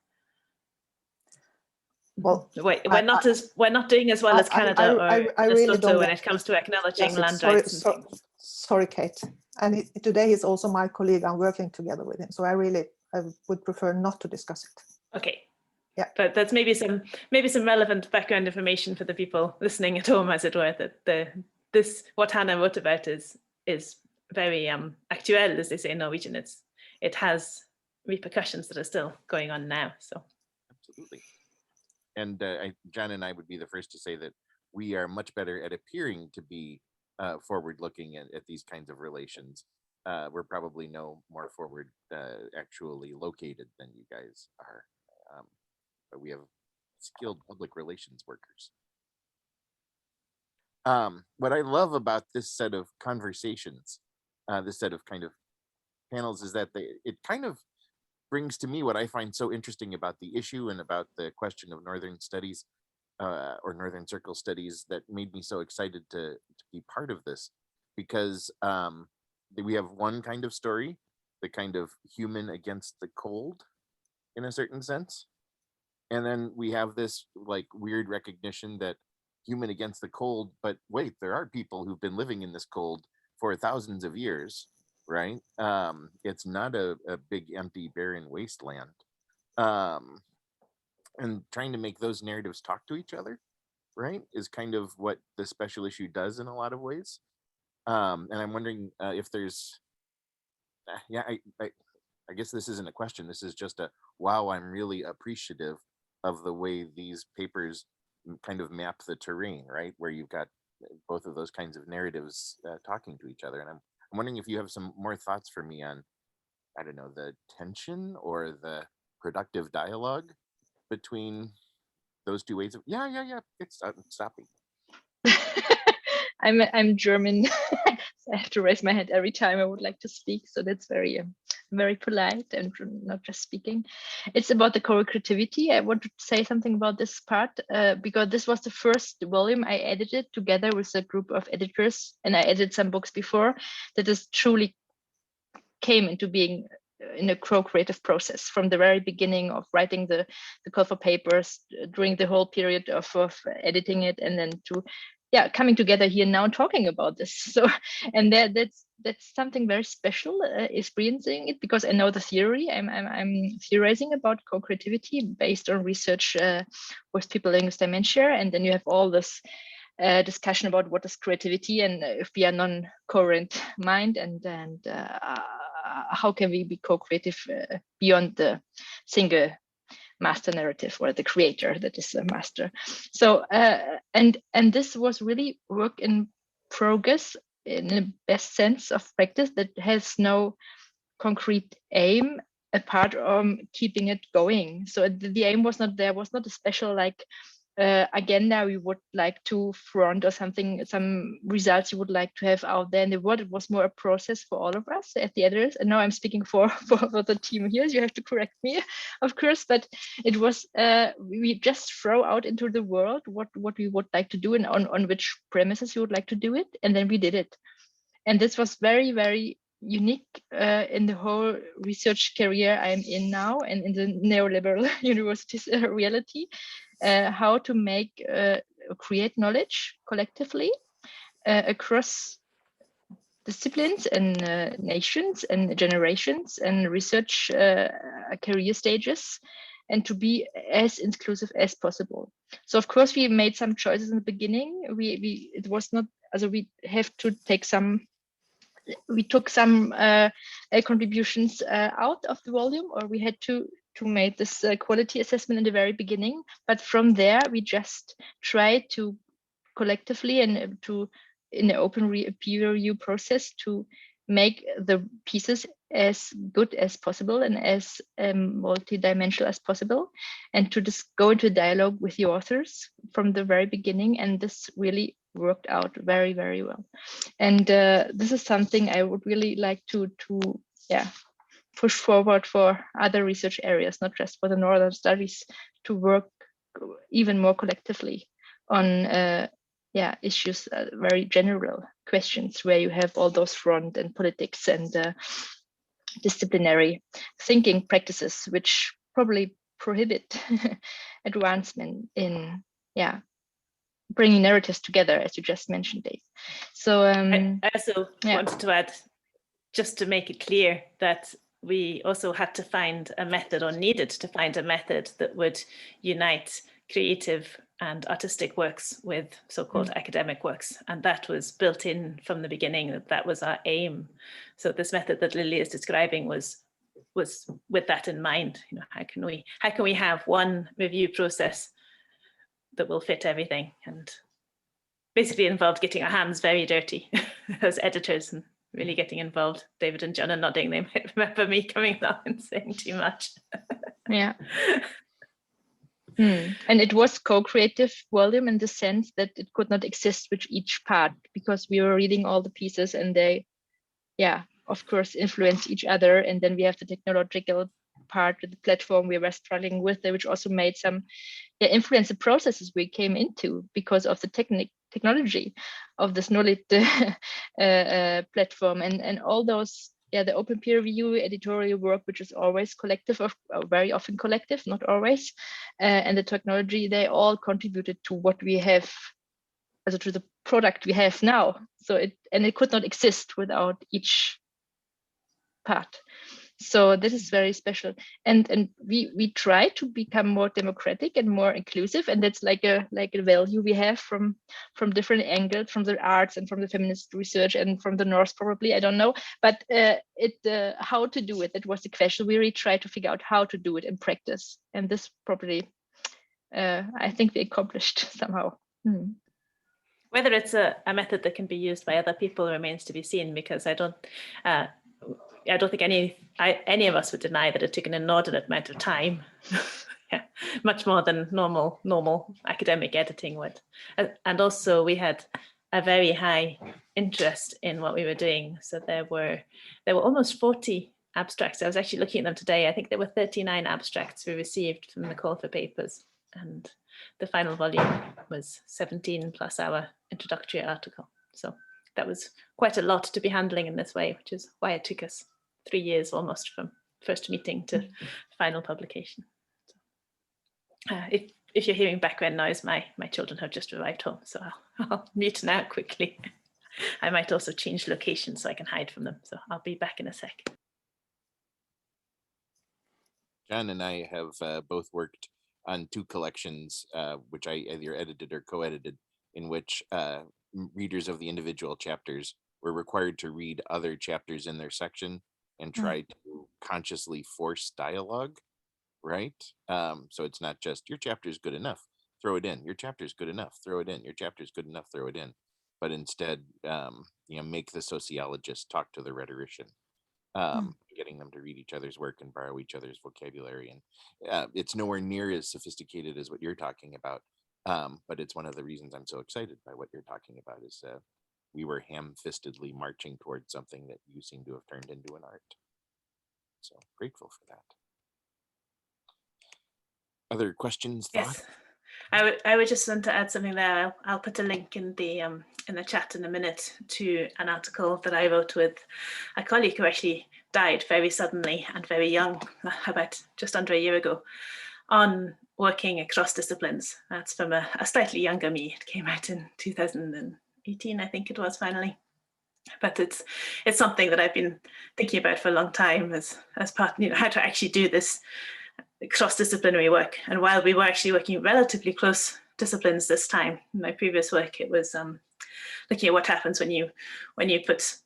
Well, we're not doing as well as Canada or really Lesotho when it comes to acknowledging land rights and things. Sorry, Kate. And today he's also my colleague. I'm working together with him, so I would prefer not to discuss it. Okay. Yeah. But that's maybe some relevant background information for the people listening at home, as it were, that what Hanna wrote about is very actuel, as they say in Norwegian. It has repercussions that are still going on now. So absolutely. And John and I would be the first to say that we are much better at appearing to be forward-looking at these kinds of relations. We're probably no more forward actually located than you guys are. But we have skilled public relations workers. What I love about this set of conversations, this set of kind of panels, is that it kind of brings to me what I find so interesting about the issue and about the question of Northern studies or Northern Circle studies that made me so excited to be part of this, because we have one kind of story, the kind of human against the cold in a certain sense. And then we have this like weird recognition that human against the cold, but wait, there are people who've been living in this cold for thousands of years, right? It's not a big, empty, barren wasteland. And trying to make those narratives talk to each other, right, is kind of what the special issue does in a lot of ways. And I'm wondering if there's, I guess this isn't a question. This is just a, wow, I'm really appreciative of the way these papers kind of map the terrain, right? Where you've got both of those kinds of narratives talking to each other. And I'm wondering if you have some more thoughts for me on, I don't know, the tension or the productive dialogue between those two ways of, it's stopping. I'm German, so I have to raise my hand every time I would like to speak. So that's very very polite and not just speaking. It's about the co-creativity. I want to say something about this part because this was the first volume I edited together with a group of editors, and I edited some books before that is truly came into being in a co-creative process from the very beginning of writing the call for papers during the whole period of editing it, and then to coming together here now talking about this. So, and that's something very special experiencing it, because I know the theory. I'm theorizing about co-creativity based on research with people living with dementia, and then you have all this discussion about what is creativity and if we are non-coherent mind, and how can we be co-creative beyond the single master narrative or the creator that is a master. So and this was really work in progress in the best sense of practice that has no concrete aim apart from keeping it going. So the aim was not, there was not a special like agenda we would like to front or something, some results you would like to have out there in the world. It was more a process for all of us at the editors. And now I'm speaking for the team here, so you have to correct me, of course, but it was, we just throw out into the world what we would like to do and on which premises you would like to do it. And then we did it. And this was very, very unique in the whole research career I'm in now and in the neoliberal universities reality. How to make create knowledge collectively across disciplines and nations and generations and research career stages, and to be as inclusive as possible. So of course we made some choices in the beginning. It was not, also we have to take some, we took some contributions out of the volume, or we had to make this quality assessment in the very beginning. But from there, we just try to collectively and to, in the open peer review process, to make the pieces as good as possible and as multidimensional as possible, and to just go into dialogue with the authors from the very beginning. And this really worked out very, very well. And this is something I would really like to push forward for other research areas, not just for the Northern Studies, to work even more collectively on issues, very general questions where you have all those front and politics and disciplinary thinking practices, which probably prohibit advancement in bringing narratives together, as you just mentioned, Dave. So I also wanted to add, just to make it clear, that we also had to find a method, or needed to find a method, that would unite creative and artistic works with so-called academic works. And that was built in from the beginning, that was our aim. So this method that Lilli is describing was with that in mind. You know, how can we have one review process that will fit everything, and basically involved getting our hands very dirty as editors and really getting involved. David and John are nodding. They might remember me coming along and saying too much. Yeah. And it was co-creative volume in the sense that it could not exist with each part, because we were reading all the pieces and they, of course, influence each other. And then we have the technological part of the platform we were struggling with, which also made some influence the processes we came into because of the technology of this NordLit platform and all those, the open peer review editorial work, which is always collective, or very often collective, not always, and the technology, they all contributed to what we have, also to the product we have now. So it could not exist without each part. So this is very special, and we try to become more democratic and more inclusive, and that's like a value we have from different angles, from the arts and from the feminist research and from the North, probably, I don't know, but how to do it, that was the question. We really try to figure out how to do it in practice, and this probably I think we accomplished somehow. Whether it's a method that can be used by other people remains to be seen, because I don't think any of us would deny that it took an inordinate amount of time, much more than normal academic editing would. And also we had a very high interest in what we were doing. So there were almost 40 abstracts. I was actually looking at them today. I think there were 39 abstracts we received from the call for papers, and the final volume was 17 plus our introductory article. So that was quite a lot to be handling in this way, which is why it took us 3 years almost from first meeting to final publication. So, if you're hearing background noise, my children have just arrived home, so I'll mute now quickly. I might also change location so I can hide from them. So I'll be back in a sec. John and I have both worked on 2 collections, which I either edited or co-edited, in which readers of the individual chapters were required to read other chapters in their section and try to consciously force dialogue, right? So it's not just your chapter is good enough, throw it in. Your chapter is good enough, throw it in. Your chapter is good enough, throw it in. But instead, make the sociologist talk to the rhetorician. Getting them to read each other's work and borrow each other's vocabulary. And it's nowhere near as sophisticated as what you're talking about. But it's one of the reasons I'm so excited by what you're talking about is we were ham-fistedly marching towards something that you seem to have turned into an art. So grateful for that. Other questions? Yes, thoughts? I would just want to add something there. I'll put a link in the chat in a minute to an article that I wrote with a colleague who actually died very suddenly and very young, about just under a year ago, on working across disciplines. That's from a slightly younger me. It came out in 2018, I think it was finally. But it's something that I've been thinking about for a long time as part, how to actually do this cross-disciplinary work. And while we were actually working relatively close disciplines this time, in my previous work, it was looking at what happens when you put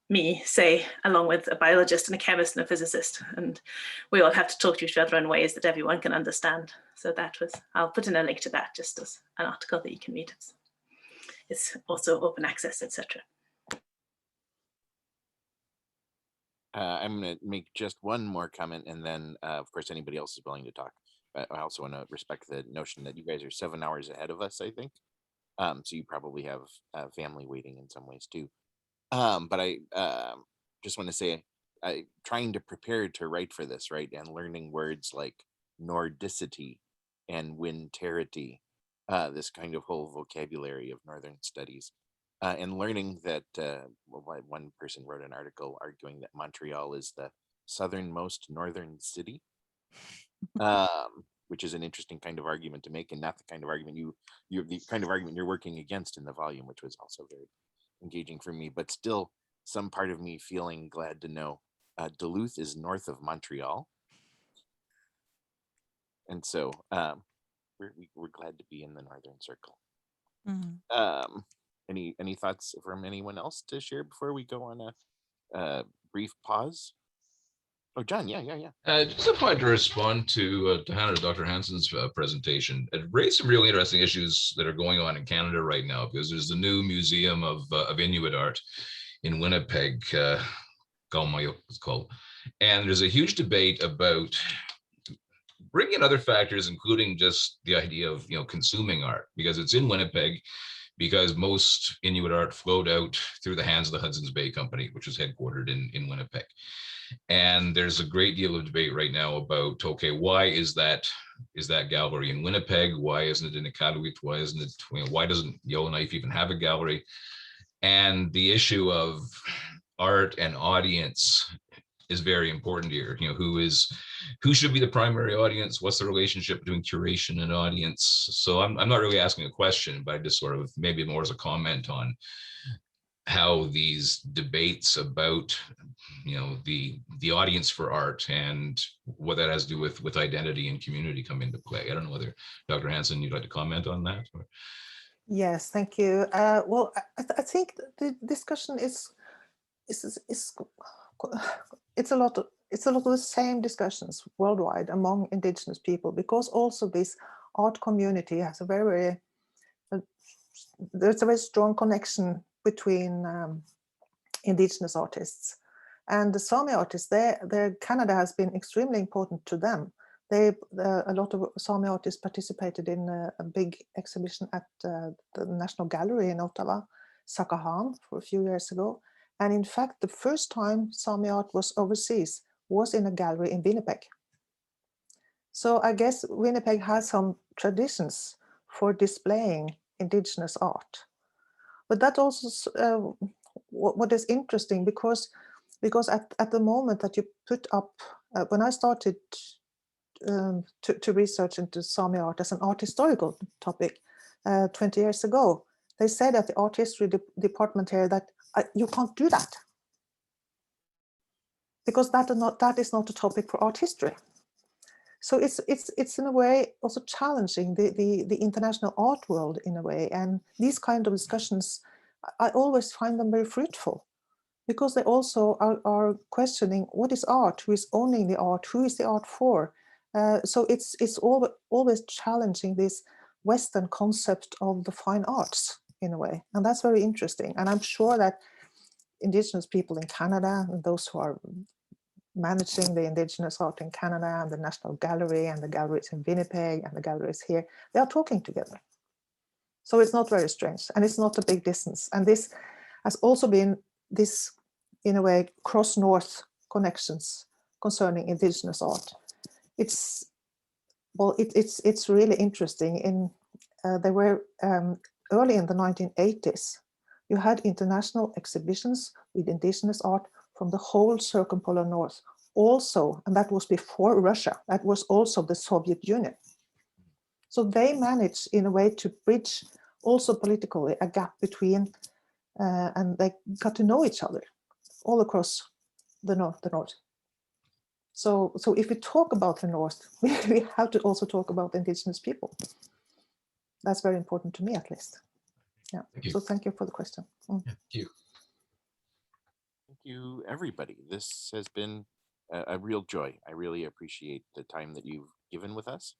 me, say, along with a biologist and a chemist and a physicist, and we all have to talk to each other in ways that everyone can understand. So that was, I'll put in a link to that just as an article that you can read. It's also open access, etc. I'm going to make just one more comment, and then, of course, anybody else is willing to talk. But I also want to respect the notion that you guys are 7 hours ahead of us, I think. So you probably have family waiting in some ways too. But I just want to say, trying to prepare to write for this, right, and learning words like Nordicity and winterity, this kind of whole vocabulary of Northern studies. And learning that one person wrote an article arguing that Montreal is the southernmost northern city, which is an interesting kind of argument to make, and not the kind of argument the kind of argument you're working against in the volume, which was also very engaging for me. But still, some part of me feeling glad to know Duluth is north of Montreal, and so we're glad to be in the Northern Circle. Any thoughts from anyone else to share before we go on a brief pause? Oh, John, yeah. Just a point to respond to Hanna, Dr. Hansen's presentation. It raised some really interesting issues that are going on in Canada right now, because there's the new Museum of Inuit Art in Winnipeg, Galmayo it's called, and there's a huge debate about bringing in other factors, including just the idea of consuming art, because it's in Winnipeg, because most Inuit art flowed out through the hands of the Hudson's Bay Company, which is headquartered in Winnipeg. And there's a great deal of debate right now about, okay, why is that gallery in Winnipeg? Why isn't it in Iqaluit? Why isn't it, why doesn't Yellowknife even have a gallery? And the issue of art and audience is very important here. Who should be the primary audience? What's the relationship between curation and audience? So I'm not really asking a question, but I just sort of maybe more as a comment on how these debates about the audience for art and what that has to do with identity and community come into play. I don't know whether Dr. Hansen, you'd like to comment on that? Or? Yes, thank you. Well, I think the discussion it's a lot of the same discussions worldwide among Indigenous people, because also this art community has there's a very strong connection between Indigenous artists and the Sámi artists. Canada has been extremely important to them. A lot of Sámi artists participated in a big exhibition at the National Gallery in Ottawa, Sakahan, for a few years ago. And in fact, the first time Sami art was overseas was in a gallery in Winnipeg. So I guess Winnipeg has some traditions for displaying indigenous art. But that also what is interesting, because at the moment that you put up, when I started to research into Sami art as an art historical topic 20 years ago, they said at the art history department here that you can't do that, because that is not a topic for art history. So it's in a way also challenging the international art world in a way, and these kind of discussions, I always find them very fruitful, because they also are questioning what is art, who is owning the art, who is the art for. So it's always challenging this Western concept of the fine arts in a way, and that's very interesting. And I'm sure that Indigenous people in Canada and those who are managing the Indigenous art in Canada and the National Gallery and the galleries in Winnipeg and the galleries here, they are talking together. So it's not very strange, and it's not a big distance. And this has also been this, in a way, cross-north connections concerning Indigenous art. It's really interesting. They were early in the 1980s. You had international exhibitions with Indigenous art from the whole circumpolar north. Also, and that was before Russia, that was also the Soviet Union. So they managed in a way to bridge also politically a gap between, and they got to know each other all across the north. So if we talk about the North, we have to also talk about Indigenous people. That's very important to me, at least. Yeah. So thank you for the question. Thank you. Thank you, everybody. This has been a real joy. I really appreciate the time that you've given with us.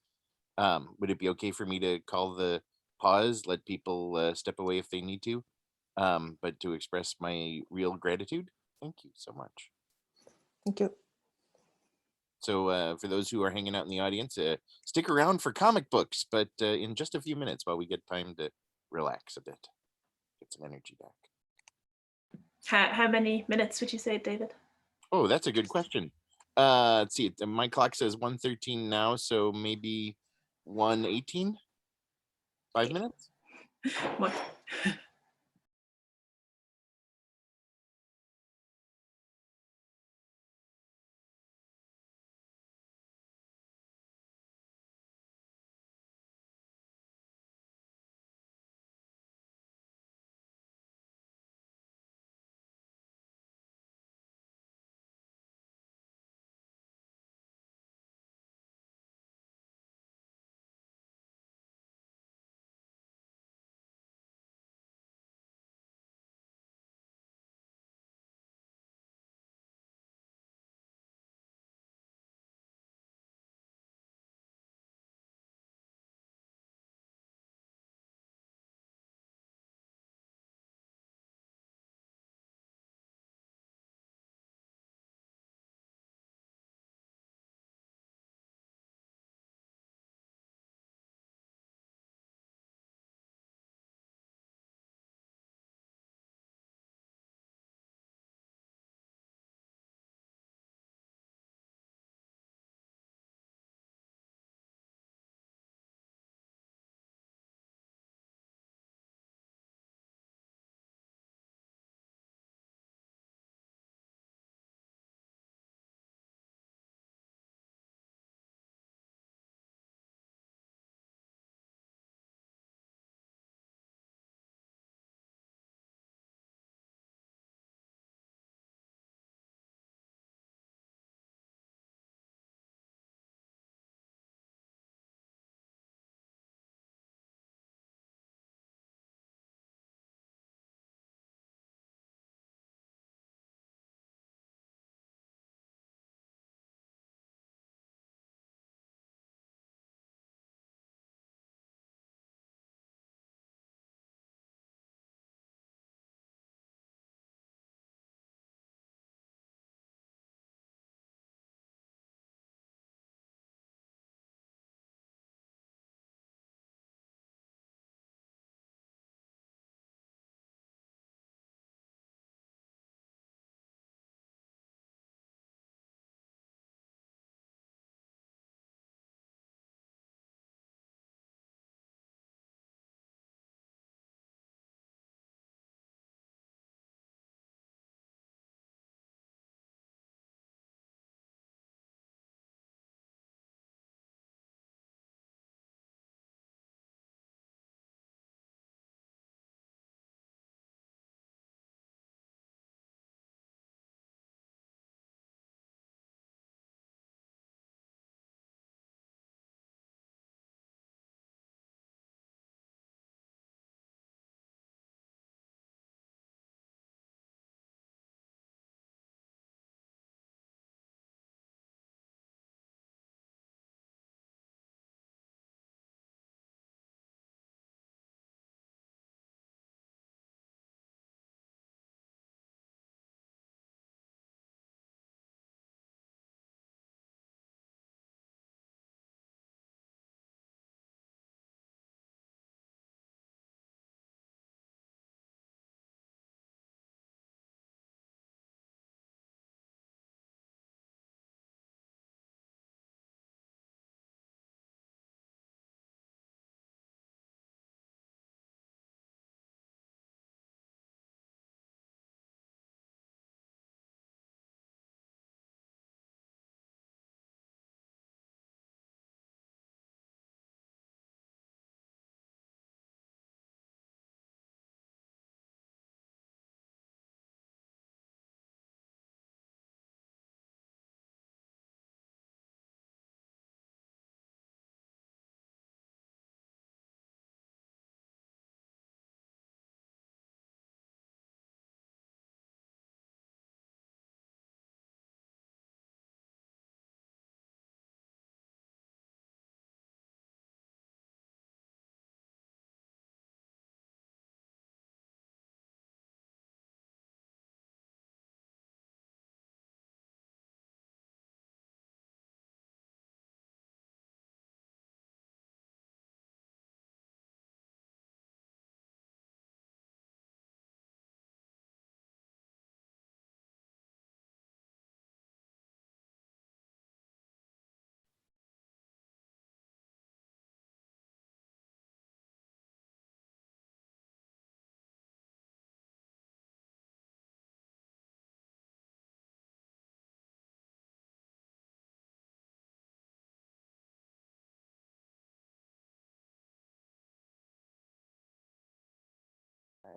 Would it be okay for me to call the pause, let people step away if they need to, but to express my real gratitude? Thank you so much. Thank you. So for those who are hanging out in the audience, stick around for comic books, but in just a few minutes while we get time to relax a bit, get some energy back. How many minutes would you say, David? Oh, that's a good question. Let's see. My clock says 1:13 now, so maybe 1:18. 5 minutes. What?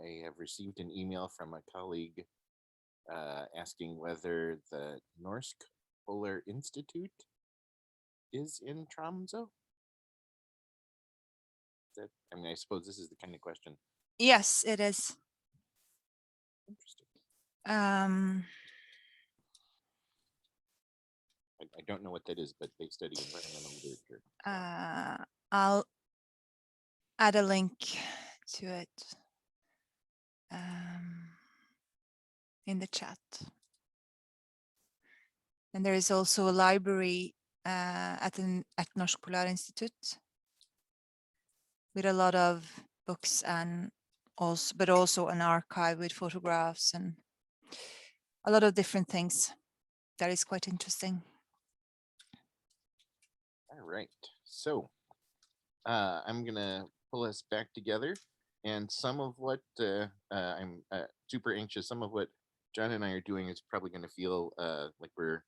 I have received an email from a colleague asking whether the Norsk Polar Institute is in Tromsø. That, I mean, I suppose this is the kind of question. Yes, it is. Interesting. I don't know what that is, but they study environmental literature. I'll add a link to it in the chat. And there is also a library at Norsk Polar Institute with a lot of books and but also an archive with photographs and a lot of different things. That is quite interesting. All right, so I'm gonna pull us back together, and some of what I'm super anxious, some of what John and I are doing is probably gonna feel like we're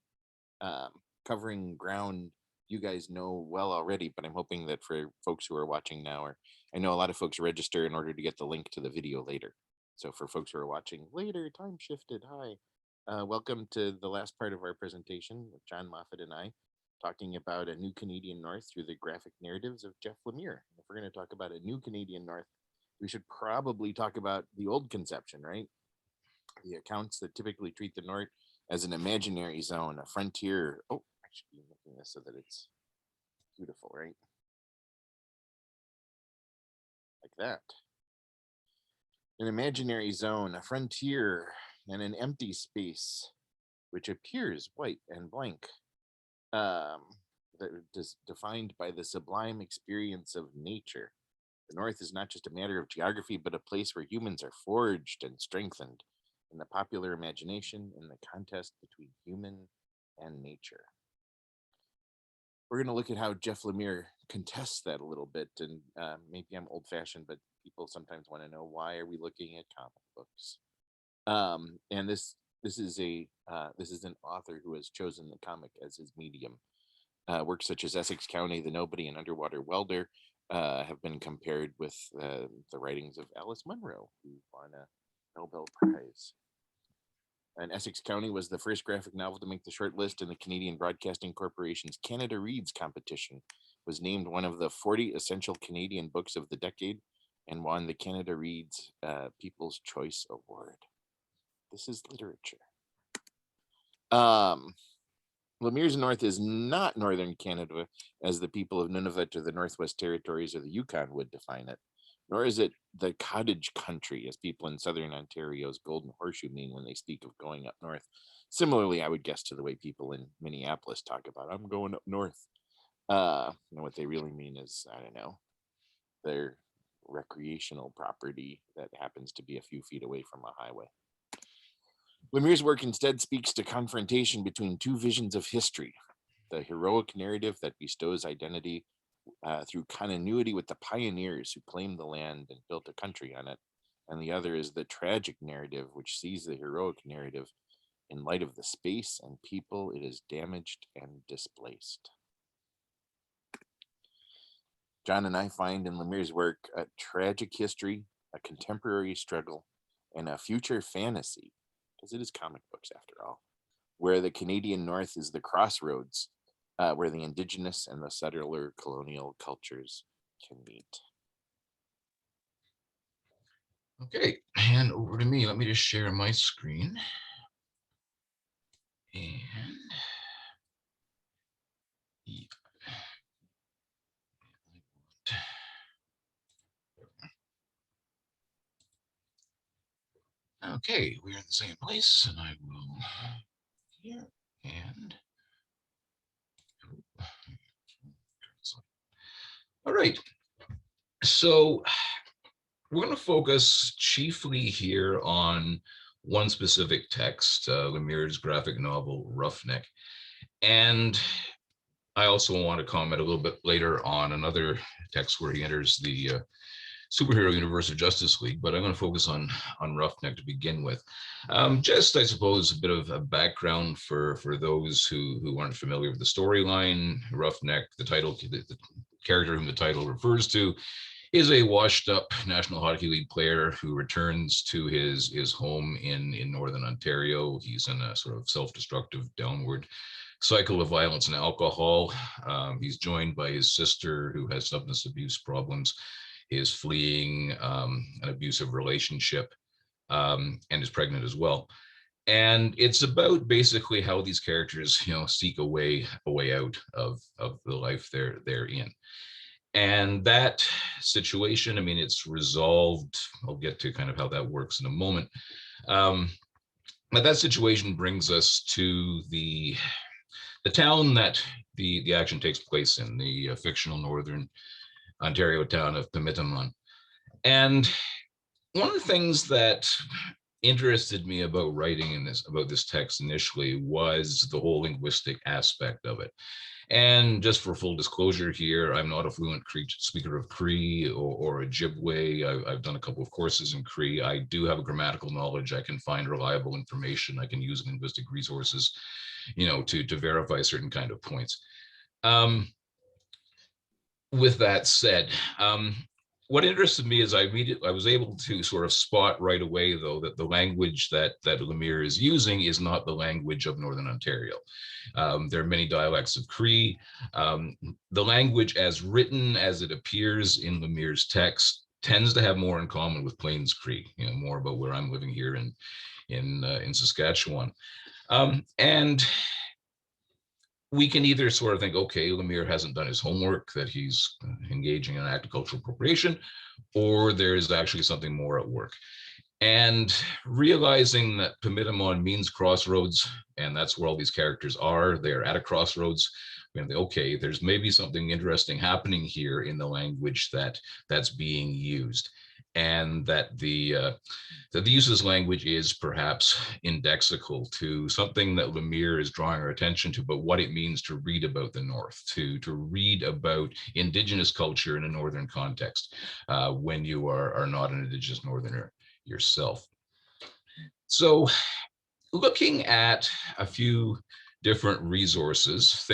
covering ground you guys know well already, but I'm hoping that for folks who are watching now, or I know a lot of folks register in order to get the link to the video later. So for folks who are watching later, time shifted, hi. Welcome to the last part of our presentation with John Moffatt and I, talking about a new Canadian North through the graphic narratives of Jeff Lemire. If we're going to talk about a new Canadian North, we should probably talk about the old conception, right? The accounts that typically treat the North as an imaginary zone, a frontier. Oh, I should be making this so that it's beautiful, right? Like that. An imaginary zone, a frontier, and an empty space, which appears white and blank. That is defined by the sublime experience of nature. The North is not just a matter of geography, but a place where humans are forged and strengthened in the popular imagination in the contest between human and nature. We're going to look at how Jeff Lemire contests that a little bit, and maybe I'm old-fashioned, but people sometimes want to know, why are we looking at comic books? And this is an author who has chosen the comic as his medium. Works such as Essex County, The Nobody, and Underwater Welder have been compared with the writings of Alice Munro, who won a Nobel Prize. And Essex County was the first graphic novel to make the short list in the Canadian Broadcasting Corporation's Canada Reads competition, was named one of the 40 essential Canadian books of the decade, and won the Canada Reads People's Choice Award. This is literature. Lemire's North is not northern Canada, as the people of Nunavut or the Northwest Territories or the Yukon would define it, nor is it the cottage country, as people in southern Ontario's Golden Horseshoe mean when they speak of going up north. Similarly, I would guess, to the way people in Minneapolis talk about, I'm going up north. And what they really mean is, I don't know, their recreational property that happens to be a few feet away from a highway. Lemire's work instead speaks to confrontation between two visions of history: the heroic narrative that bestows identity through continuity with the pioneers who claimed the land and built a country on it, and the other is the tragic narrative, which sees the heroic narrative in light of the space and people it is damaged and displaced. John and I find in Lemire's work a tragic history, a contemporary struggle, and a future fantasy, because it is comic books after all, where the Canadian North is the crossroads where the Indigenous and the settler colonial cultures can meet. Okay, and over to me. Let me just share my screen. And okay, we're in the same place, and I will here and all right. So we're going to focus chiefly here on one specific text, Lemire's graphic novel Roughneck, and I also want to comment a little bit later on another text where he enters the superhero universe of Justice League, but I'm going to focus on Roughneck to begin with. Just, I suppose, a bit of a background for those who aren't familiar with the storyline. Roughneck, the title, the character whom the title refers to, is a washed up National Hockey League player who returns to his home in Northern Ontario. He's in a sort of self-destructive downward cycle of violence and alcohol. He's joined by his sister who has substance abuse problems, is fleeing an abusive relationship, and is pregnant as well. And it's about basically how these characters, seek a way out of the life they're in. And that situation, I mean, it's resolved. I'll get to kind of how that works in a moment. But that situation brings us to the town that the action takes place in, the fictional Northern Ontario town of Pimitaman. And one of the things that interested me about writing about this text initially was the whole linguistic aspect of it. And just for full disclosure here, I'm not a fluent speaker of Cree or Ojibwe. I've done a couple of courses in Cree. I do have a grammatical knowledge. I can find reliable information. I can use linguistic resources, to verify certain kind of points. With that said, what interested me is I was able to sort of spot right away, though, that the language that Lemire is using is not the language of Northern Ontario. There are many dialects of Cree. The language as written, as it appears in Lemire's text, tends to have more in common with Plains Cree, more about where I'm living here in Saskatchewan. And we can either sort of think, okay, Lemire hasn't done his homework, that he's engaging in an act of cultural appropriation, or there's actually something more at work. And realizing that Pimitaman means crossroads, and that's where all these characters are, they're at a crossroads. Okay, there's maybe something interesting happening here in the language that's being used. And that the use of this language is perhaps indexical to something that Lemire is drawing our attention to, but what it means to read about the North, to read about Indigenous culture in a Northern context, when you are not an Indigenous Northerner yourself. So looking at a few different resources,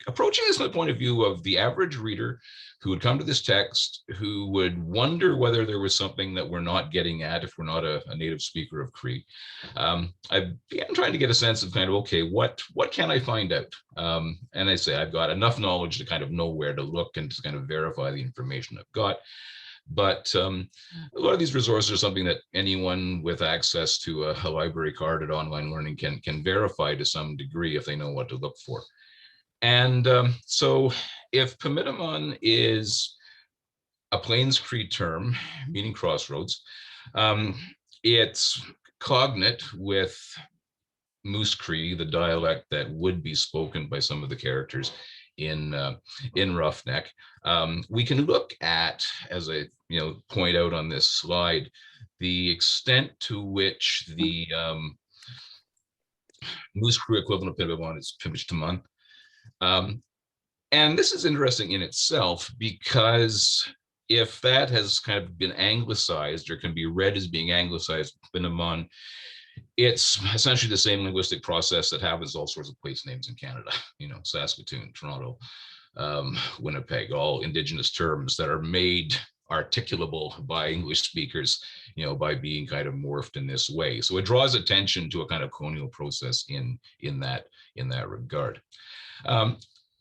approaching this from the point of view of the average reader who would come to this text, who would wonder whether there was something that we're not getting at if we're not a native speaker of Cree. I began trying to get a sense of kind of, okay, what can I find out? And I say I've got enough knowledge to kind of know where to look and to kind of verify the information I've got. But a lot of these resources are something that anyone with access to a library card at online learning can verify to some degree if they know what to look for. And so if Pimitaman is a Plains Cree term, meaning crossroads, it's cognate with Moose Cree, the dialect that would be spoken by some of the characters in Roughneck. We can look at, as I point out on this slide, the extent to which the Moose Cree equivalent of Pimitaman is Pimitaman. And this is interesting in itself, because if that has kind of been anglicized or can be read as being anglicized, Pimitaman, it's essentially the same linguistic process that happens all sorts of place names in Canada, Saskatoon, Toronto, Winnipeg, all Indigenous terms that are made articulable by English speakers, by being kind of morphed in this way. So it draws attention to a kind of colonial process in that regard.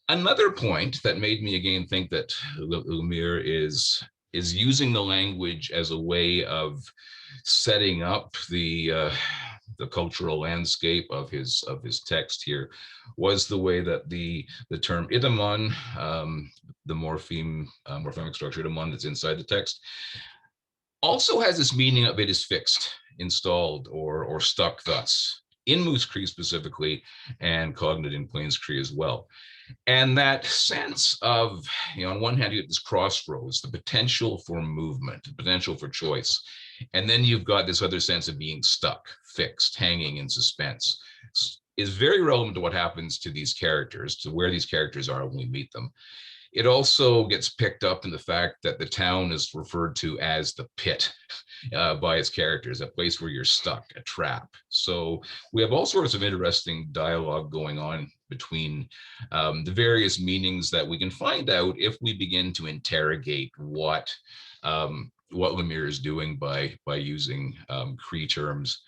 Another point that made me again think that Lemire is using the language as a way of setting up the cultural landscape of his text here was the way that the term Itaman, the morphemic structure Itaman that's inside the text, also has this meaning of it is fixed, installed, or stuck thus, in Moose Cree specifically, and cognate in Plains Cree as well. And that sense of, on one hand, you get this crossroads, the potential for movement, the potential for choice. And then you've got this other sense of being stuck, fixed, hanging in suspense, is very relevant to what happens to these characters, to where these characters are when we meet them. It also gets picked up in the fact that the town is referred to as the pit by its characters, a place where you're stuck, a trap. So we have all sorts of interesting dialogue going on between the various meanings that we can find out if we begin to interrogate what Lemire is doing by using Cree terms.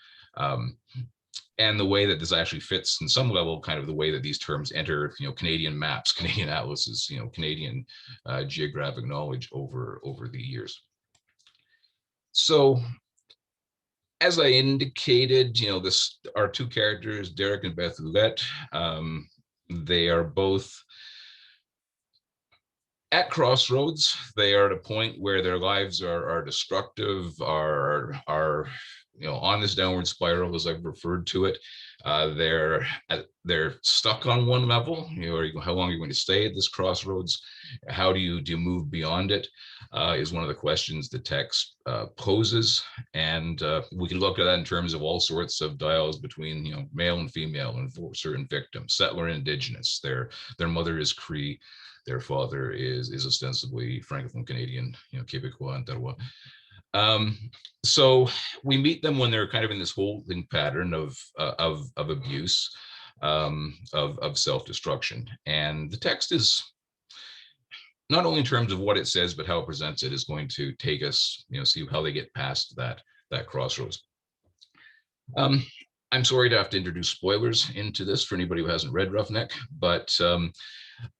And the way that this actually fits in some level, kind of the way that these terms enter, Canadian maps, Canadian atlases, Canadian geographic knowledge over the years. So, as I indicated, our two characters, Derek and Beth Ouellette, they are both at crossroads. They are at a point where their lives are destructive, are on this downward spiral, as I've referred to it. They're stuck on one level. How long are you going to stay at this crossroads? How do you move beyond it? Is one of the questions the text poses, and we can look at that in terms of all sorts of dialogues between male and female and for certain victims, settler and indigenous. Their mother is Cree. Their father is ostensibly Francophone Canadian, Québécois and Terroir. So we meet them when they're kind of in this holding pattern of abuse, of self-destruction. And the text is, not only in terms of what it says, but how it presents it, is going to take us, see how they get past that crossroads. I'm sorry to have to introduce spoilers into this for anybody who hasn't read Roughneck, but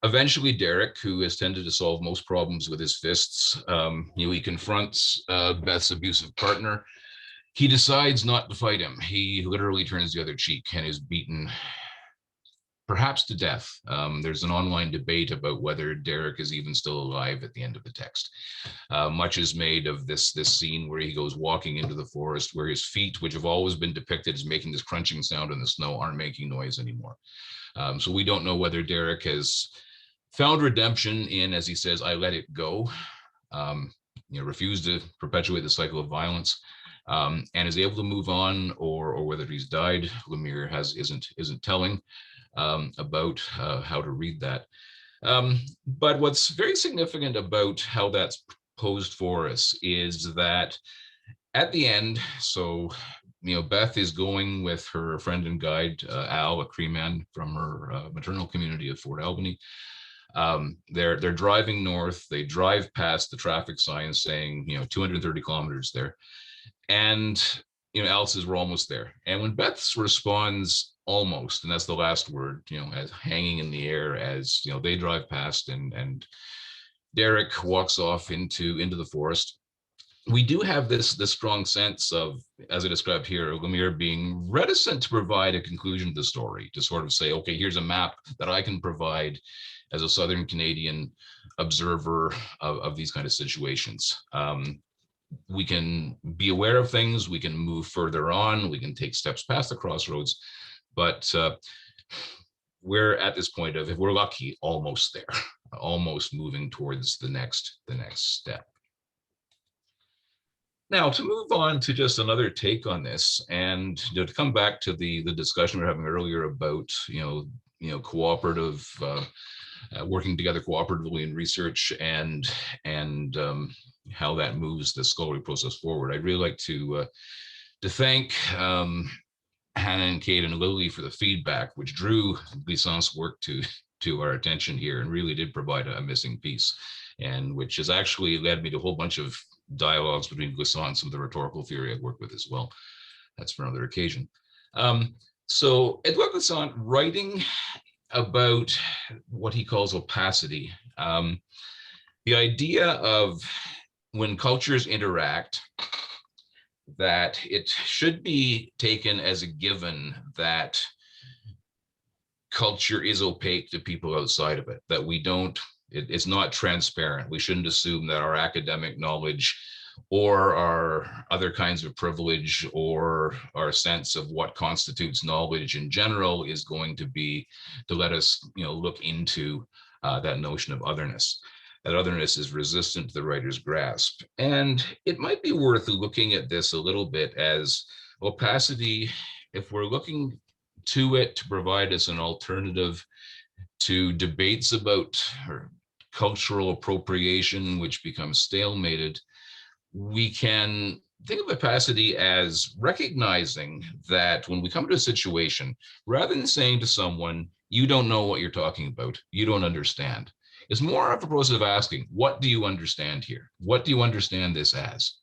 eventually Derek, who has tended to solve most problems with his fists, he confronts Beth's abusive partner. He decides not to fight him. He literally turns the other cheek and is beaten, perhaps to death. There's an online debate about whether Derek is even still alive at the end of the text. Much is made of this scene where he goes walking into the forest, where his feet, which have always been depicted as making this crunching sound in the snow, aren't making noise anymore. So we don't know whether Derek has found redemption in, as he says, I let it go, refused to perpetuate the cycle of violence, and is able to move on, or whether he's died. Lemire isn't telling about how to read that. But what's very significant about how that's posed for us is that at the end, so Beth is going with her friend and guide, Al, a Cree man from her maternal community of Fort Albany. They're driving north. They drive past the traffic sign saying, 230 kilometers there. And, Al says, we're almost there. And when Beth responds, almost, and that's the last word, as hanging in the air as, they drive past and Derek walks off into the forest. We do have this strong sense of, as I described here, Lemire being reticent to provide a conclusion to the story, to sort of say, okay, here's a map that I can provide as a Southern Canadian observer of these kind of situations. We can be aware of things, we can move further on, we can take steps past the crossroads, but we're at this point of, if we're lucky, almost there, almost moving towards the next step. Now, to move on to just another take on this, and to come back to the discussion we were having earlier about cooperative, working together cooperatively in research, and how that moves the scholarly process forward. I'd really like to thank Hanne and Kate and Lilli for the feedback, which drew Glissant's work to our attention here, and really did provide a missing piece, and which has actually led me to a whole bunch of dialogues between Glissant and some of the rhetorical theory I've worked with as well. That's for another occasion. So Edouard Glissant, writing about what he calls opacity, the idea of when cultures interact, that it should be taken as a given that culture is opaque to people outside of it, that we don't, it's not transparent. We shouldn't assume that our academic knowledge or our other kinds of privilege or our sense of what constitutes knowledge in general is going to be to let us, look into that notion of otherness. That otherness is resistant to the writer's grasp. And it might be worth looking at this a little bit as opacity, if we're looking to it to provide us an alternative to debates about, or cultural appropriation, which becomes stalemated, we can think of opacity as recognizing that when we come to a situation, rather than saying to someone, you don't know what you're talking about, you don't understand, it's more of a process of asking, what do you understand here? What do you understand this as?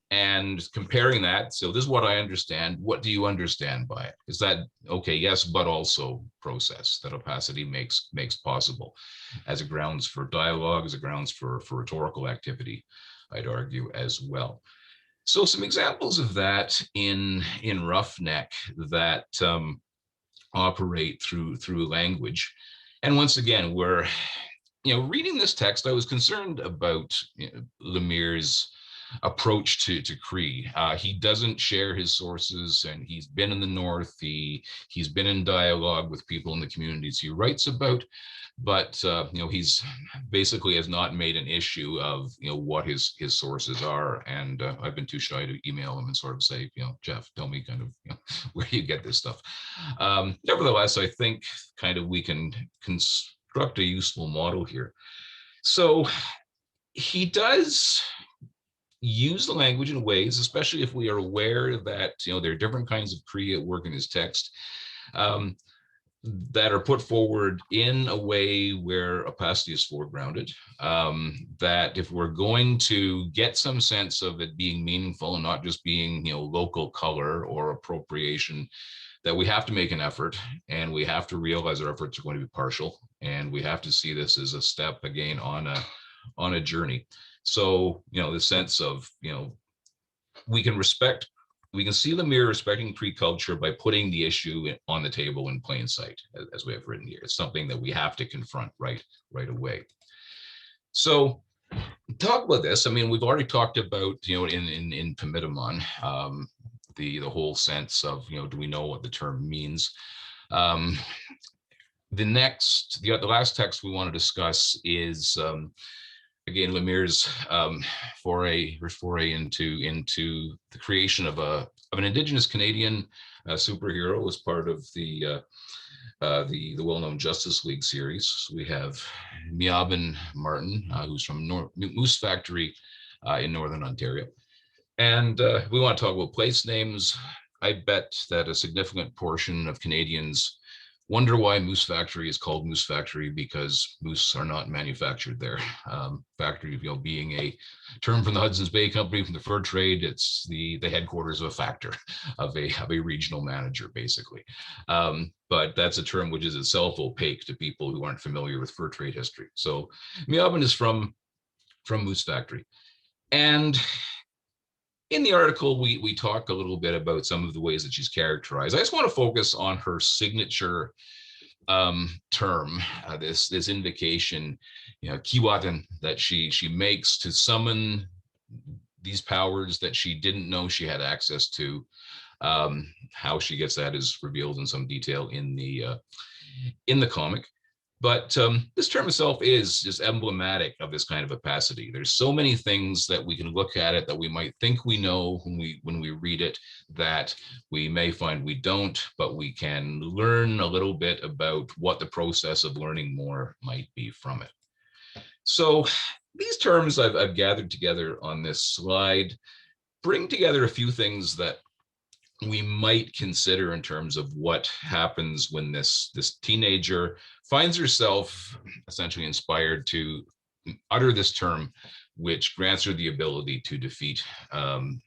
And comparing that, so this is what I understand, what do you understand by it? Is that, okay, yes, but also process that opacity makes possible as a grounds for dialogue, as a grounds for rhetorical activity, I'd argue as well. So some examples of that in Roughneck that operate through language. And once again, we're, reading this text, I was concerned about Lemire's approach to Cree. He doesn't share his sources, and he's been in the North. He's been in dialogue with people in the communities he writes about, but he's basically has not made an issue of what his sources are. And I've been too shy to email him and sort of say, Jeff, tell me kind of where you get this stuff. Nevertheless, I think kind of we can construct a useful model here. So he does use the language in ways, especially if we are aware that there are different kinds of Cree at work in his text, that are put forward in a way where opacity is foregrounded, that if we're going to get some sense of it being meaningful and not just being local color or appropriation, that we have to make an effort, and we have to realize our efforts are going to be partial, and we have to see this as a step again on a journey. So, the sense of, we can see Lemire respecting Cree culture by putting the issue on the table in plain sight, as we have written here. It's something that we have to confront right away. So, talk about this. I mean, we've already talked about, in Pamitamon, the whole sense of, do we know what the term means? The last text we want to discuss is, again, Lemire's foray into the creation of an Indigenous Canadian superhero as part of the well-known Justice League series. So we have Miabin Martin, who's from Moose Factory in Northern Ontario. And we want to talk about place names. I bet that a significant portion of Canadians wonder why Moose Factory is called Moose Factory, because moose are not manufactured there. Factory, being a term from the Hudson's Bay Company, from the fur trade, it's the headquarters of a factor, of a regional manager, basically. But that's a term which is itself opaque to people who aren't familiar with fur trade history. So Miabin is from Moose Factory. And in the article, we talk a little bit about some of the ways that she's characterized. I just want to focus on her signature term, this invocation, kiwatan, that she makes to summon these powers that she didn't know she had access to. How she gets that is revealed in some detail in the comic. But this term itself is just emblematic of this kind of opacity. There's so many things that we can look at it that we might think we know when we read it, that we may find we don't, but we can learn a little bit about what the process of learning more might be from it. So these terms I've gathered together on this slide bring together a few things that we might consider in terms of what happens when this teenager finds herself essentially inspired to utter this term, which grants her the ability to defeat some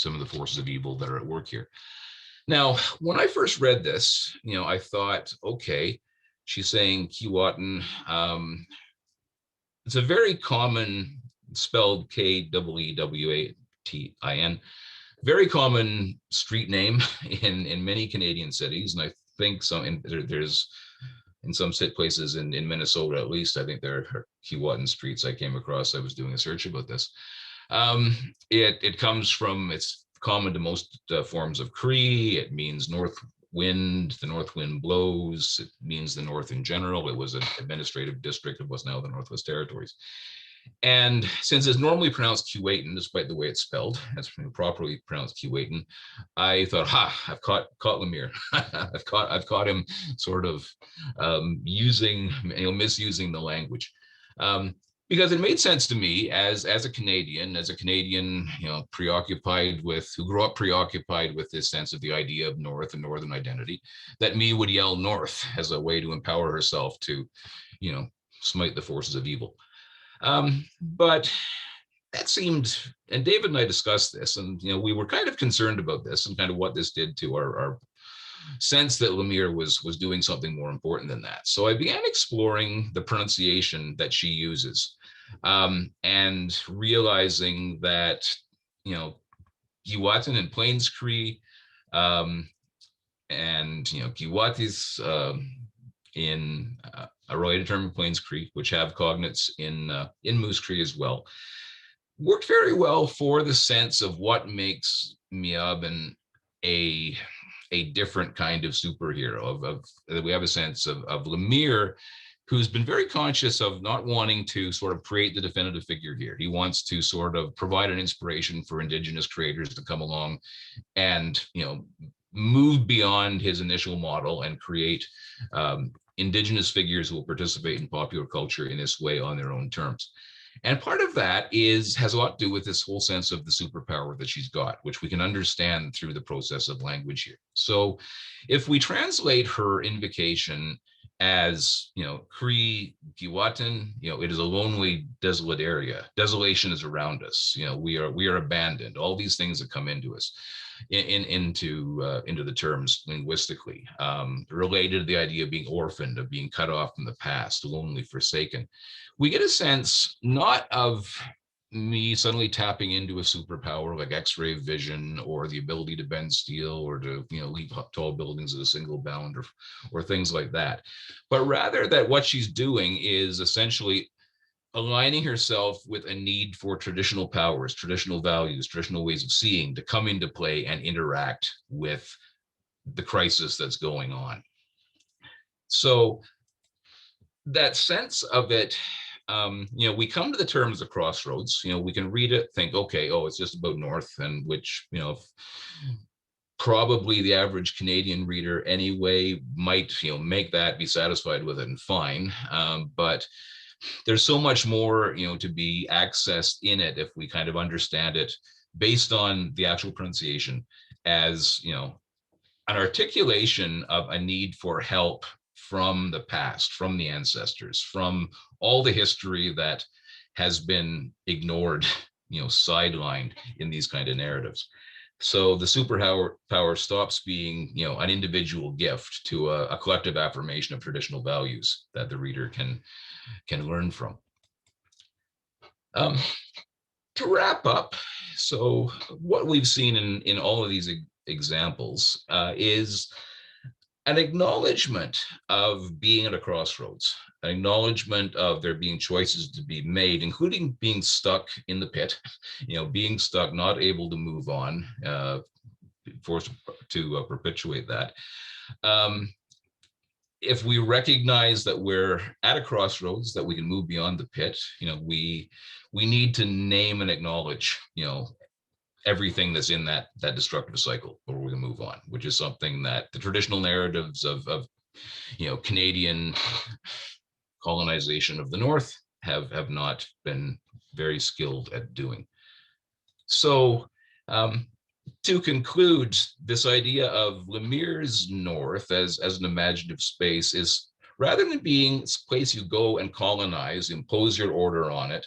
of the forces of evil that are at work here. Now, when I first read this, I thought, okay, she's saying Kiwatan. It's a very common, spelled K-E-E-W-A-T-I-N, very common street name in many Canadian cities. And I think there's in some places in Minnesota, at least, I think there are Kiwatan streets I came across. I was doing a search about this. It comes from, it's common to most forms of Cree. It means north wind, the north wind blows. It means the north in general. It was an administrative district of what's now the Northwest Territories. And since it's normally pronounced Keewatin, despite the way it's spelled, it's properly pronounced Keewatin, I thought, I've caught Lemire. I've caught him sort of misusing the language. Because it made sense to me as a Canadian, preoccupied with, who grew up preoccupied with this sense of the idea of North and Northern identity, that me would yell North as a way to empower herself to, smite the forces of evil. But that seemed, and David and I discussed this, and we were kind of concerned about this and kind of what this did to our sense that Lemire was doing something more important than that. So I began exploring the pronunciation that she uses, and realizing that, Giwatan and Plains Cree, and Giwatis in a related term in Plains Cree, which have cognates in Moose Cree as well, worked very well for the sense of what makes Miaban a different kind of superhero. We have a sense of Lemire, who's been very conscious of not wanting to sort of create the definitive figure here. He wants to sort of provide an inspiration for Indigenous creators to come along and, move beyond his initial model and create Indigenous figures who will participate in popular culture in this way on their own terms. And part of that has a lot to do with this whole sense of the superpower that she's got, which we can understand through the process of language here. So if we translate her invocation as, Cree Giwatan, it is a lonely, desolate area. Desolation is around us. We are abandoned. All these things that come into us, into the terms linguistically, related to the idea of being orphaned, of being cut off from the past, lonely, forsaken. We get a sense not of me suddenly tapping into a superpower like X-ray vision or the ability to bend steel or to leap tall buildings at a single bound or things like that, but rather that what she's doing is essentially aligning herself with a need for traditional powers, traditional values, traditional ways of seeing to come into play and interact with the crisis that's going on. So that sense of it, we come to the term as a crossroads. We can read it, think, okay, it's just about North, and which, probably the average Canadian reader anyway might, make that, be satisfied with it and fine. But there's so much more, to be accessed in it if we kind of understand it based on the actual pronunciation as, an articulation of a need for help from the past, from the ancestors, from all the history that has been ignored, sidelined in these kind of narratives. So the superpower stops being, an individual gift to a collective affirmation of traditional values that the reader can learn from. To wrap up, so what we've seen in all of these examples is an acknowledgement of being at a crossroads, an acknowledgement of there being choices to be made, including being stuck in the pit, being stuck, not able to move on, forced to perpetuate that. If we recognize that we're at a crossroads, that we can move beyond the pit, we need to name and acknowledge, everything that's in that destructive cycle before we can move on, which is something that the traditional narratives of Canadian colonization of the North have not been very skilled at doing. So to conclude, this idea of Lemire's North as an imaginative space is, rather than being a place you go and colonize, impose your order on it,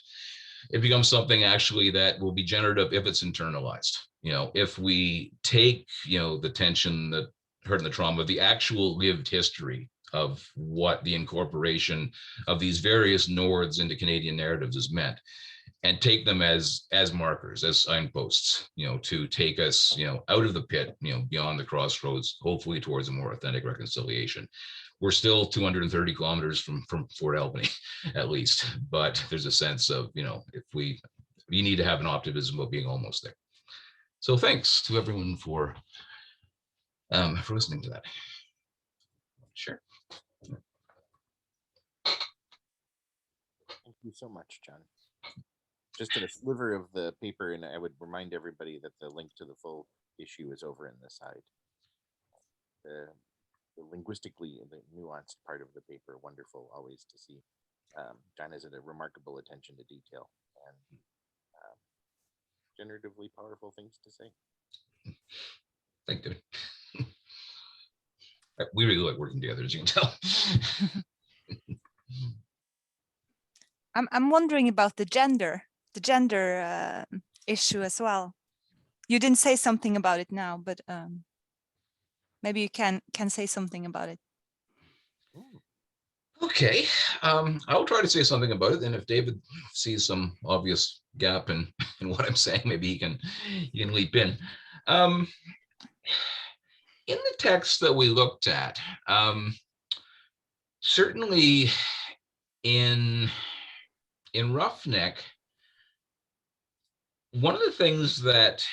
it becomes something actually that will be generative if it's internalized. If we take, the tension, the hurt and the trauma, the actual lived history of what the incorporation of these various Nords into Canadian narratives has meant, and take them as markers, as signposts, to take us, out of the pit, beyond the crossroads, hopefully towards a more authentic reconciliation. We're still 230 kilometers from Fort Albany, at least, but there's a sense of, if we need to have an optimism of being almost there. So thanks to everyone for listening to that. Sure. Thank you so much, John. Just a sliver of the paper, and I would remind everybody that the link to the full issue is over in the side. The linguistically, the nuanced part of the paper, wonderful always to see. John has a remarkable attention to detail and generatively powerful things to say. Thank you. We really like working together, as you can tell. I'm wondering about the gender issue as well. You didn't say something about it now, but maybe you can say something about it. Okay, I'll try to say something about it. And if David sees some obvious gap in what I'm saying, maybe he can leap in. In the text that we looked at, certainly in Roughneck, one of the things that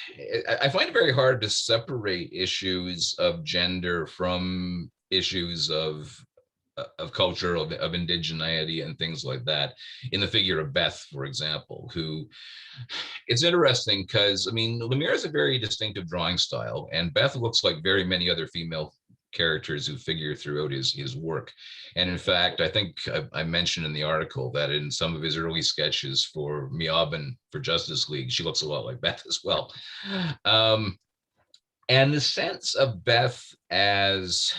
I find it very hard to separate issues of gender from issues of culture, of indigeneity and things like that, in the figure of Beth, for example, who, it's interesting because, I mean, Lemire has a very distinctive drawing style, and Beth looks like very many other female characters who figure throughout his work. And in fact, I think I mentioned in the article that in some of his early sketches for Miaben for Justice League, she looks a lot like Beth as well. And the sense of Beth as,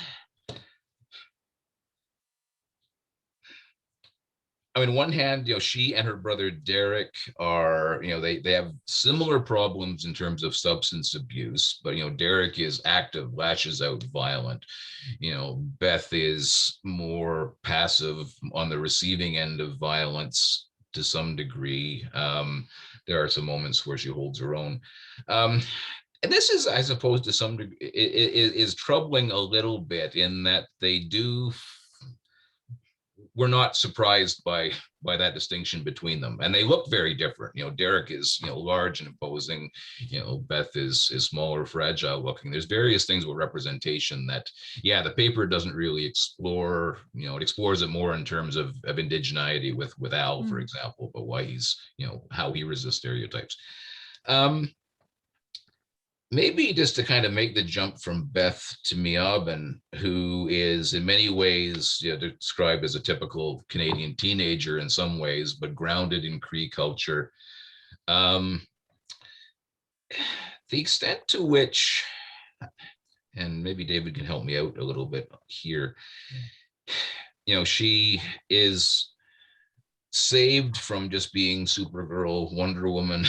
I mean, on one hand, she and her brother Derek are, they have similar problems in terms of substance abuse, but, Derek is active, lashes out, violent. Beth is more passive on the receiving end of violence to some degree. There are some moments where she holds her own. And this is, I suppose, to some degree, is troubling a little bit in that we're not surprised by that distinction between them, and they look very different. Derek is large and imposing. Beth is smaller, fragile looking. There's various things with representation that, the paper doesn't really explore. It explores it more in terms of indigeneity with Al, for example, but why he's how he resists stereotypes. Maybe just to kind of make the jump from Beth to Miaben, who is in many ways described as a typical Canadian teenager in some ways, but grounded in Cree culture. The extent to which, and maybe David can help me out a little bit here, she is saved from just being Supergirl, Wonder Woman,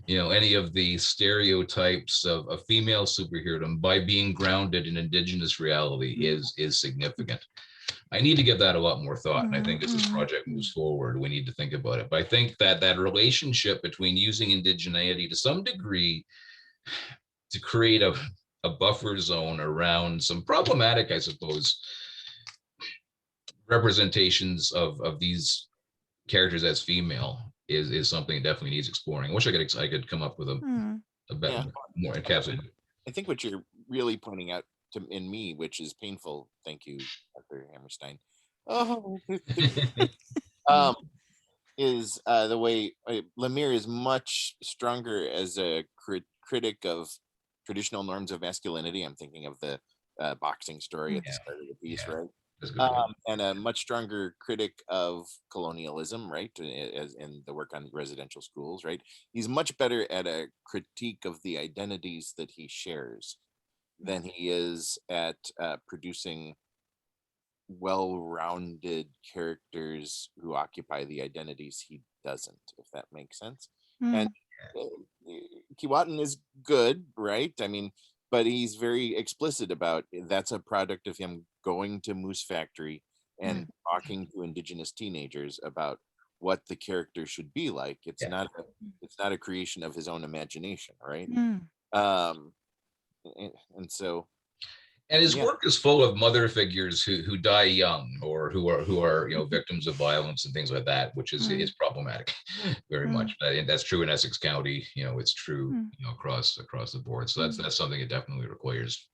any of the stereotypes of a female superhero by being grounded in Indigenous reality is significant. I need to give that a lot more thought. And I think as this project moves forward, we need to think about it. But I think that relationship between using indigeneity to some degree to create a buffer zone around some problematic, I suppose, representations of these characters as female is something that definitely needs exploring. I wish I could come up with a better, more encapsulated. I think what you're really pointing out in me, which is painful, thank you, Dr. Hammerstein, is the way Lemire is much stronger as a critic of traditional norms of masculinity. I'm thinking of the boxing story at the start of the piece, right? And a much stronger critic of colonialism, right? As in the work on residential schools, right? He's much better at a critique of the identities that he shares than he is at producing well-rounded characters who occupy the identities he doesn't, if that makes sense. And Keewatin is good, right? I mean, but he's very explicit about that's a product of him going to Moose Factory and talking to Indigenous teenagers about what the character should be like. It's not a creation of his own imagination, right? And so, and his work is full of mother figures who die young or who are victims of violence and things like that, which is problematic very much. And that's true in Essex County. It's true across the board. So that's something that definitely requires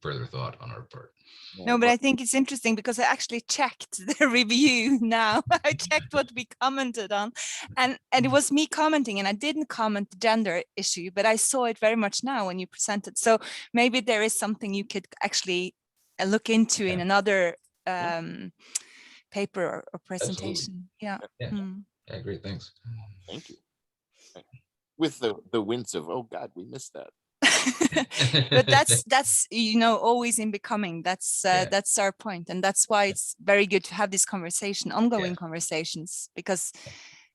further thought on our part. No, but I think it's interesting because I actually checked the review now. I checked what we commented on, and it was me commenting, and I didn't comment the gender issue, but I saw it very much now when you presented. So maybe there is something you could actually look into in another paper or presentation. Yeah. Yeah. Mm. Yeah, great, thanks. Thank you. With the wince of, oh God, we missed that. But that's always in becoming. That's our point, and that's why it's very good to have this conversation, ongoing conversations, because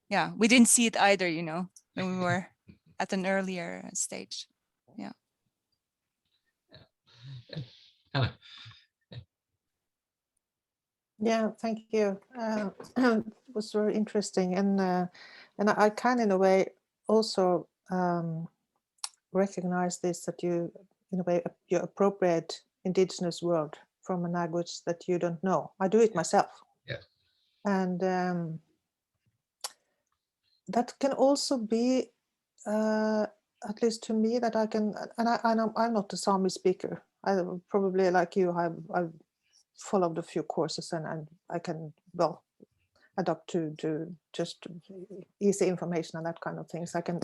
we didn't see it either, when we were at an earlier stage. Hanne. Yeah, thank you. It was very interesting, and I can, in a way, also recognize this, that you, in a way, you appropriate indigenous word from a language that you don't know. I do it myself. Yeah. And that can also be, at least to me, that I can, and I'm not a Sami speaker. I probably, like you, I've followed a few courses, and I can, well, adapt to just easy information and that kind of things. I can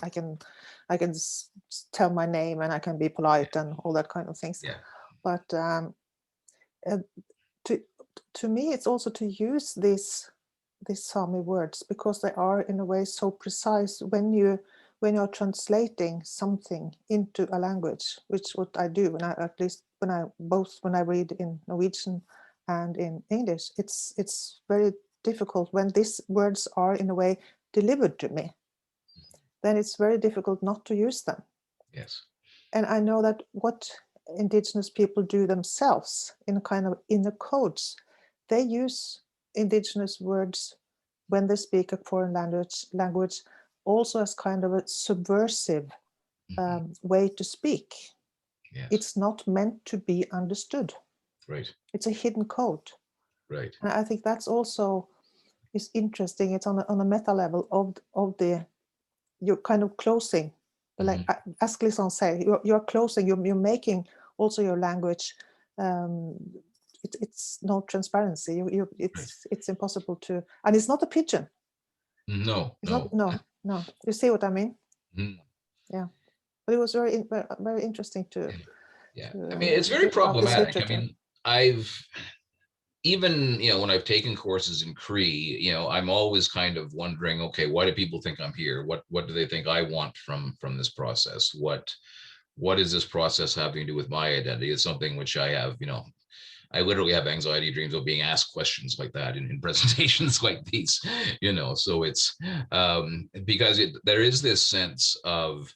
tell my name, and I can be polite and all that kind of things. Yeah. But to me, it's also to use these Sami words, because they are, in a way, so precise when you're translating something into a language, which what I do when I read in Norwegian and in English. It's very difficult when these words are, in a way, delivered to me. Then it's very difficult not to use them. Yes. And I know that what indigenous people do themselves in a kind of inner codes, they use indigenous words when they speak a foreign language also as kind of a subversive way to speak. Yes. It's not meant to be understood. Right. It's a hidden code. Right. And I think that's also is interesting. It's on a meta level of the, you're kind of closing, like as Glisson say, you're closing, you're making also your language. It's no transparency. It's impossible to, and it's not a pigeon. No. It's not. No. You see what I mean? Mm. Yeah. But it was very interesting to. Yeah. I mean, it's very problematic. I mean, even, when I've taken courses in Cree, I'm always kind of wondering, okay, why do people think I'm here? What do they think I want from this process? What is this process having to do with my identity? It's something which I have, I literally have anxiety dreams of being asked questions like that in presentations like these, so it's because there is this sense of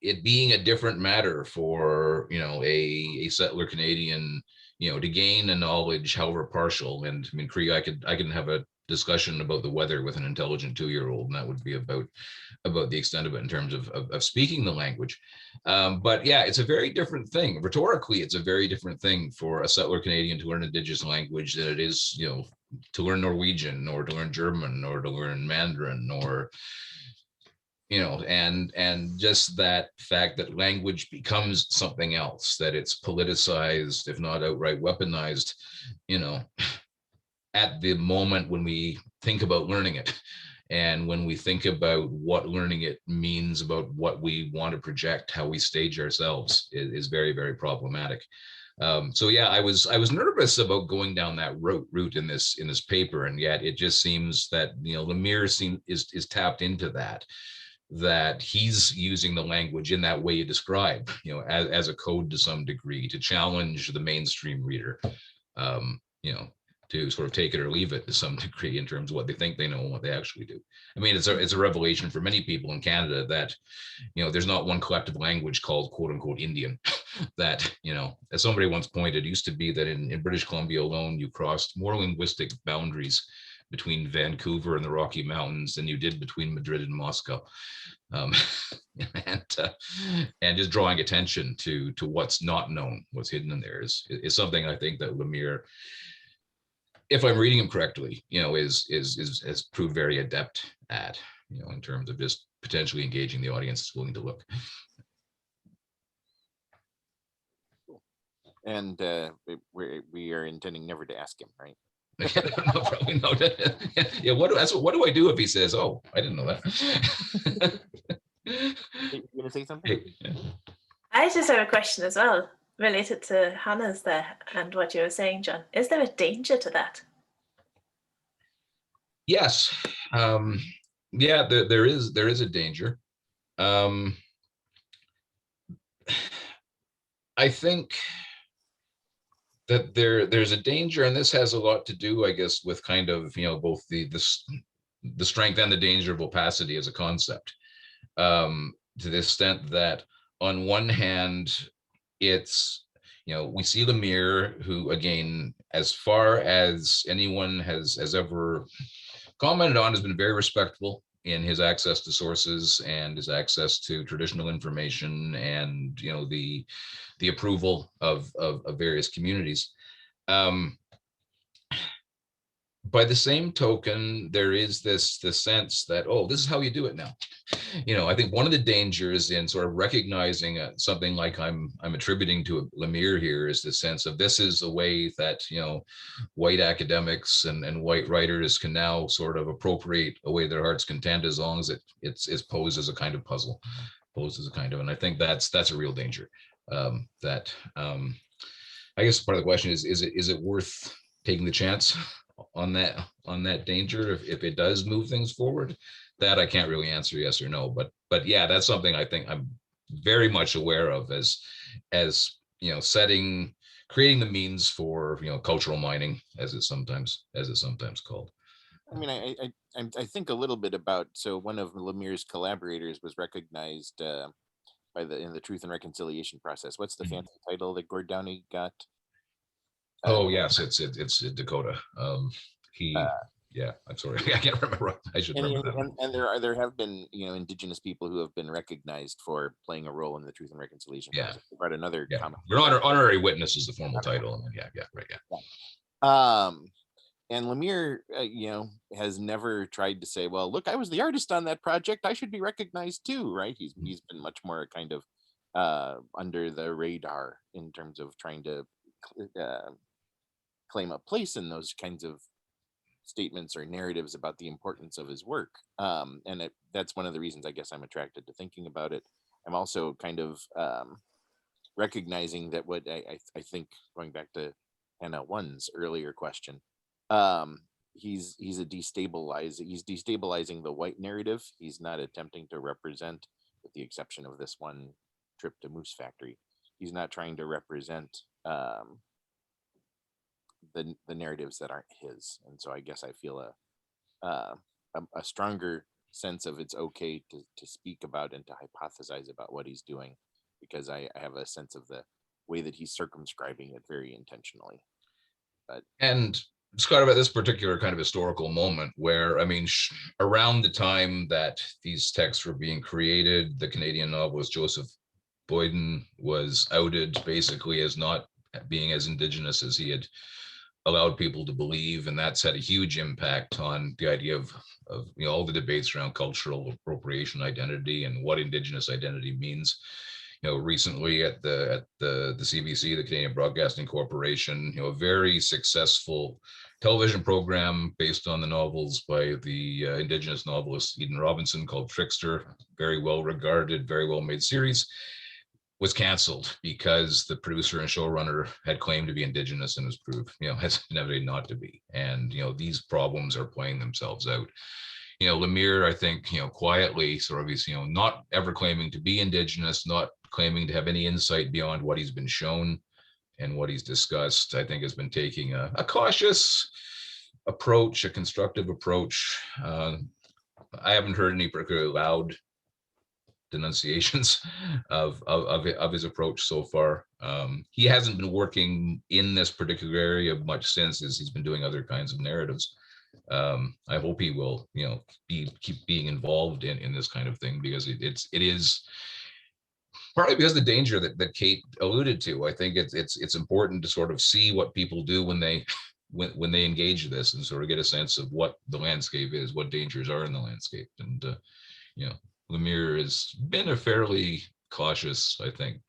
it being a different matter for, a settler Canadian, to gain a knowledge, however partial. And I mean, Cree, I can have a discussion about the weather with an intelligent 2-year-old, and that would be about the extent of it in terms of speaking the language. But yeah, it's a very different thing. Rhetorically, it's a very different thing for a settler Canadian to learn indigenous language than it is, to learn Norwegian or to learn German or to learn Mandarin or, and just that fact that language becomes something else, that it's politicized, if not outright weaponized, at the moment when we think about learning it. And when we think about what learning it means about what we want to project, how we stage ourselves is very, very problematic. So yeah, I was nervous about going down that route in this paper, and yet it just seems that Lemire is tapped into that he's using the language in that way you describe, as a code to some degree to challenge the mainstream reader, to sort of take it or leave it to some degree in terms of what they think they know and what they actually do. I mean, it's a revelation for many people in Canada that, there's not one collective language called quote unquote Indian that, as somebody once pointed, used to be that in British Columbia alone, you crossed more linguistic boundaries between Vancouver and the Rocky Mountains than you did between Madrid and Moscow. And just drawing attention to what's not known, what's hidden in there is something I think that Lemire, if I'm reading him correctly, has proved very adept at, in terms of just potentially engaging the audience that's willing to look. And we are intending never to ask him, right? No, probably not. Yeah, what do I do if he says, "Oh, I didn't know that"? You gonna say something? I just have a question as well related to Hanna's there and what you were saying, John. Is there a danger to that? Yes. Yeah, there is a danger. I think that there's a danger, and this has a lot to do, I guess, with kind of, both the strength and the danger of opacity as a concept. To the extent that on one hand, it's, we see Lemire, who, again, as far as anyone has ever commented on, has been very respectful in his access to sources and his access to traditional information, and the approval of various communities. By the same token, there is this sense that, oh, this is how you do it now. I think one of the dangers in sort of recognizing something like I'm attributing to Lemire here is the sense of, this is a way that white academics and white writers can now sort of appropriate a way their heart's content, as long as it's posed as a kind of puzzle, and I think that's a real danger. That I guess part of the question is it worth taking the chance on that danger if it does move things forward? That I can't really answer yes or no, but yeah, that's something I think I'm very much aware of as creating the means for cultural mining, as it's sometimes called. I mean, I think a little bit about, so one of Lemire's collaborators was recognized in the Truth and Reconciliation process. What's the fancy title that Gord Downey got? Oh yes, it's Dakota. Yeah, I'm sorry, I can't remember. I should remember that. And there have been Indigenous people who have been recognized for playing a role in the Truth and Reconciliation process. Right, another comment. We're honorary witness is the formal title. Yeah, right. And Lemire, has never tried to say, well, look, I was the artist on that project, I should be recognized too, right? He's been much more kind of under the radar in terms of trying to claim a place in those kinds of statements or narratives about the importance of his work. And that's one of the reasons I guess I'm attracted to thinking about it. I'm also kind of recognizing that what I think, going back to Hanna 1's earlier question, he's destabilizing the white narrative. He's not attempting to represent, with the exception of this one trip to Moose Factory, he's not trying to represent the narratives that aren't his. And so I guess I feel a stronger sense of it's okay to speak about and to hypothesize about what he's doing, because I have a sense of the way that he's circumscribing it very intentionally. And Scott, about this particular kind of historical moment where, I mean, around the time that these texts were being created, the Canadian novelist Joseph Boyden was outed basically as not being as Indigenous as he had allowed people to believe, and that's had a huge impact on the idea of all the debates around cultural appropriation identity and what Indigenous identity means. Recently at the CBC, the Canadian Broadcasting Corporation, a very successful television program based on the novels by the Indigenous novelist Eden Robinson called Trickster, very well regarded, very well made series, was canceled because the producer and showrunner had claimed to be Indigenous and was proved, has inevitably not to be. And, these problems are playing themselves out. Lemire, I think, quietly sort of, he's, not ever claiming to be Indigenous, not claiming to have any insight beyond what he's been shown and what he's discussed, I think has been taking a cautious approach, a constructive approach. I haven't heard any particularly loud denunciations of his approach so far. He hasn't been working in this particular area much since, as he's been doing other kinds of narratives. I hope he will, keep being involved in this kind of thing, because it is partly because of the danger that Kate alluded to. I think it's important to sort of see what people do when they engage this, and sort of get a sense of what the landscape is, what dangers are in the landscape. And Lemire has been a fairly cautious, I think,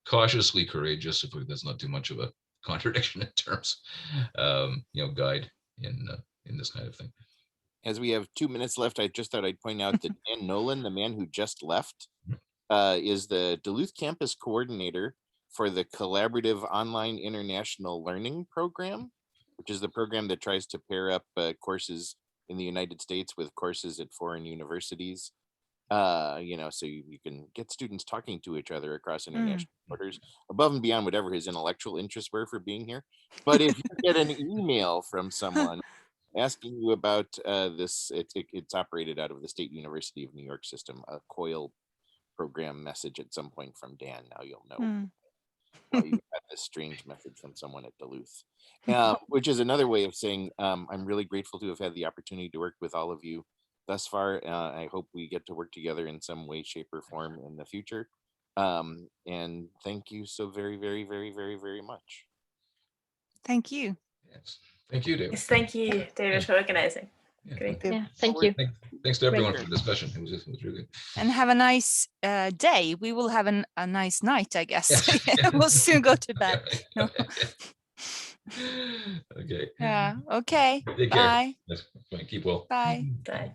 cautiously courageous, if that's not too much of a contradiction in terms, guide in this kind of thing. As we have 2 minutes left, I just thought I'd point out that Dan Nolan, the man who just left, is the Duluth campus coordinator for the Collaborative Online International Learning Program, which is the program that tries to pair up courses in the United States with courses at foreign universities. So you can get students talking to each other across international borders above and beyond whatever his intellectual interests were for being here. But if you get an email from someone asking you about this, it's operated out of the State University of New York system, a COIL program message at some point from Dan. Now you'll know why you got this strange message from someone at Duluth, which is another way of saying I'm really grateful to have had the opportunity to work with all of you thus far. I hope we get to work together in some way, shape, or form in the future. And thank you so very, very, very, very, very much. Thank you. Yes. Thank you, David. Yes, thank you, David, for organizing. Yeah, Great. Yeah, thank you. Thanks to everyone for the discussion. It was really good. And have a nice day. We will have a nice night, I guess. Yeah. We'll soon go to bed. No. Okay. Yeah. Okay. Take care. Bye. Yes. Fine. Keep well. Bye. Bye.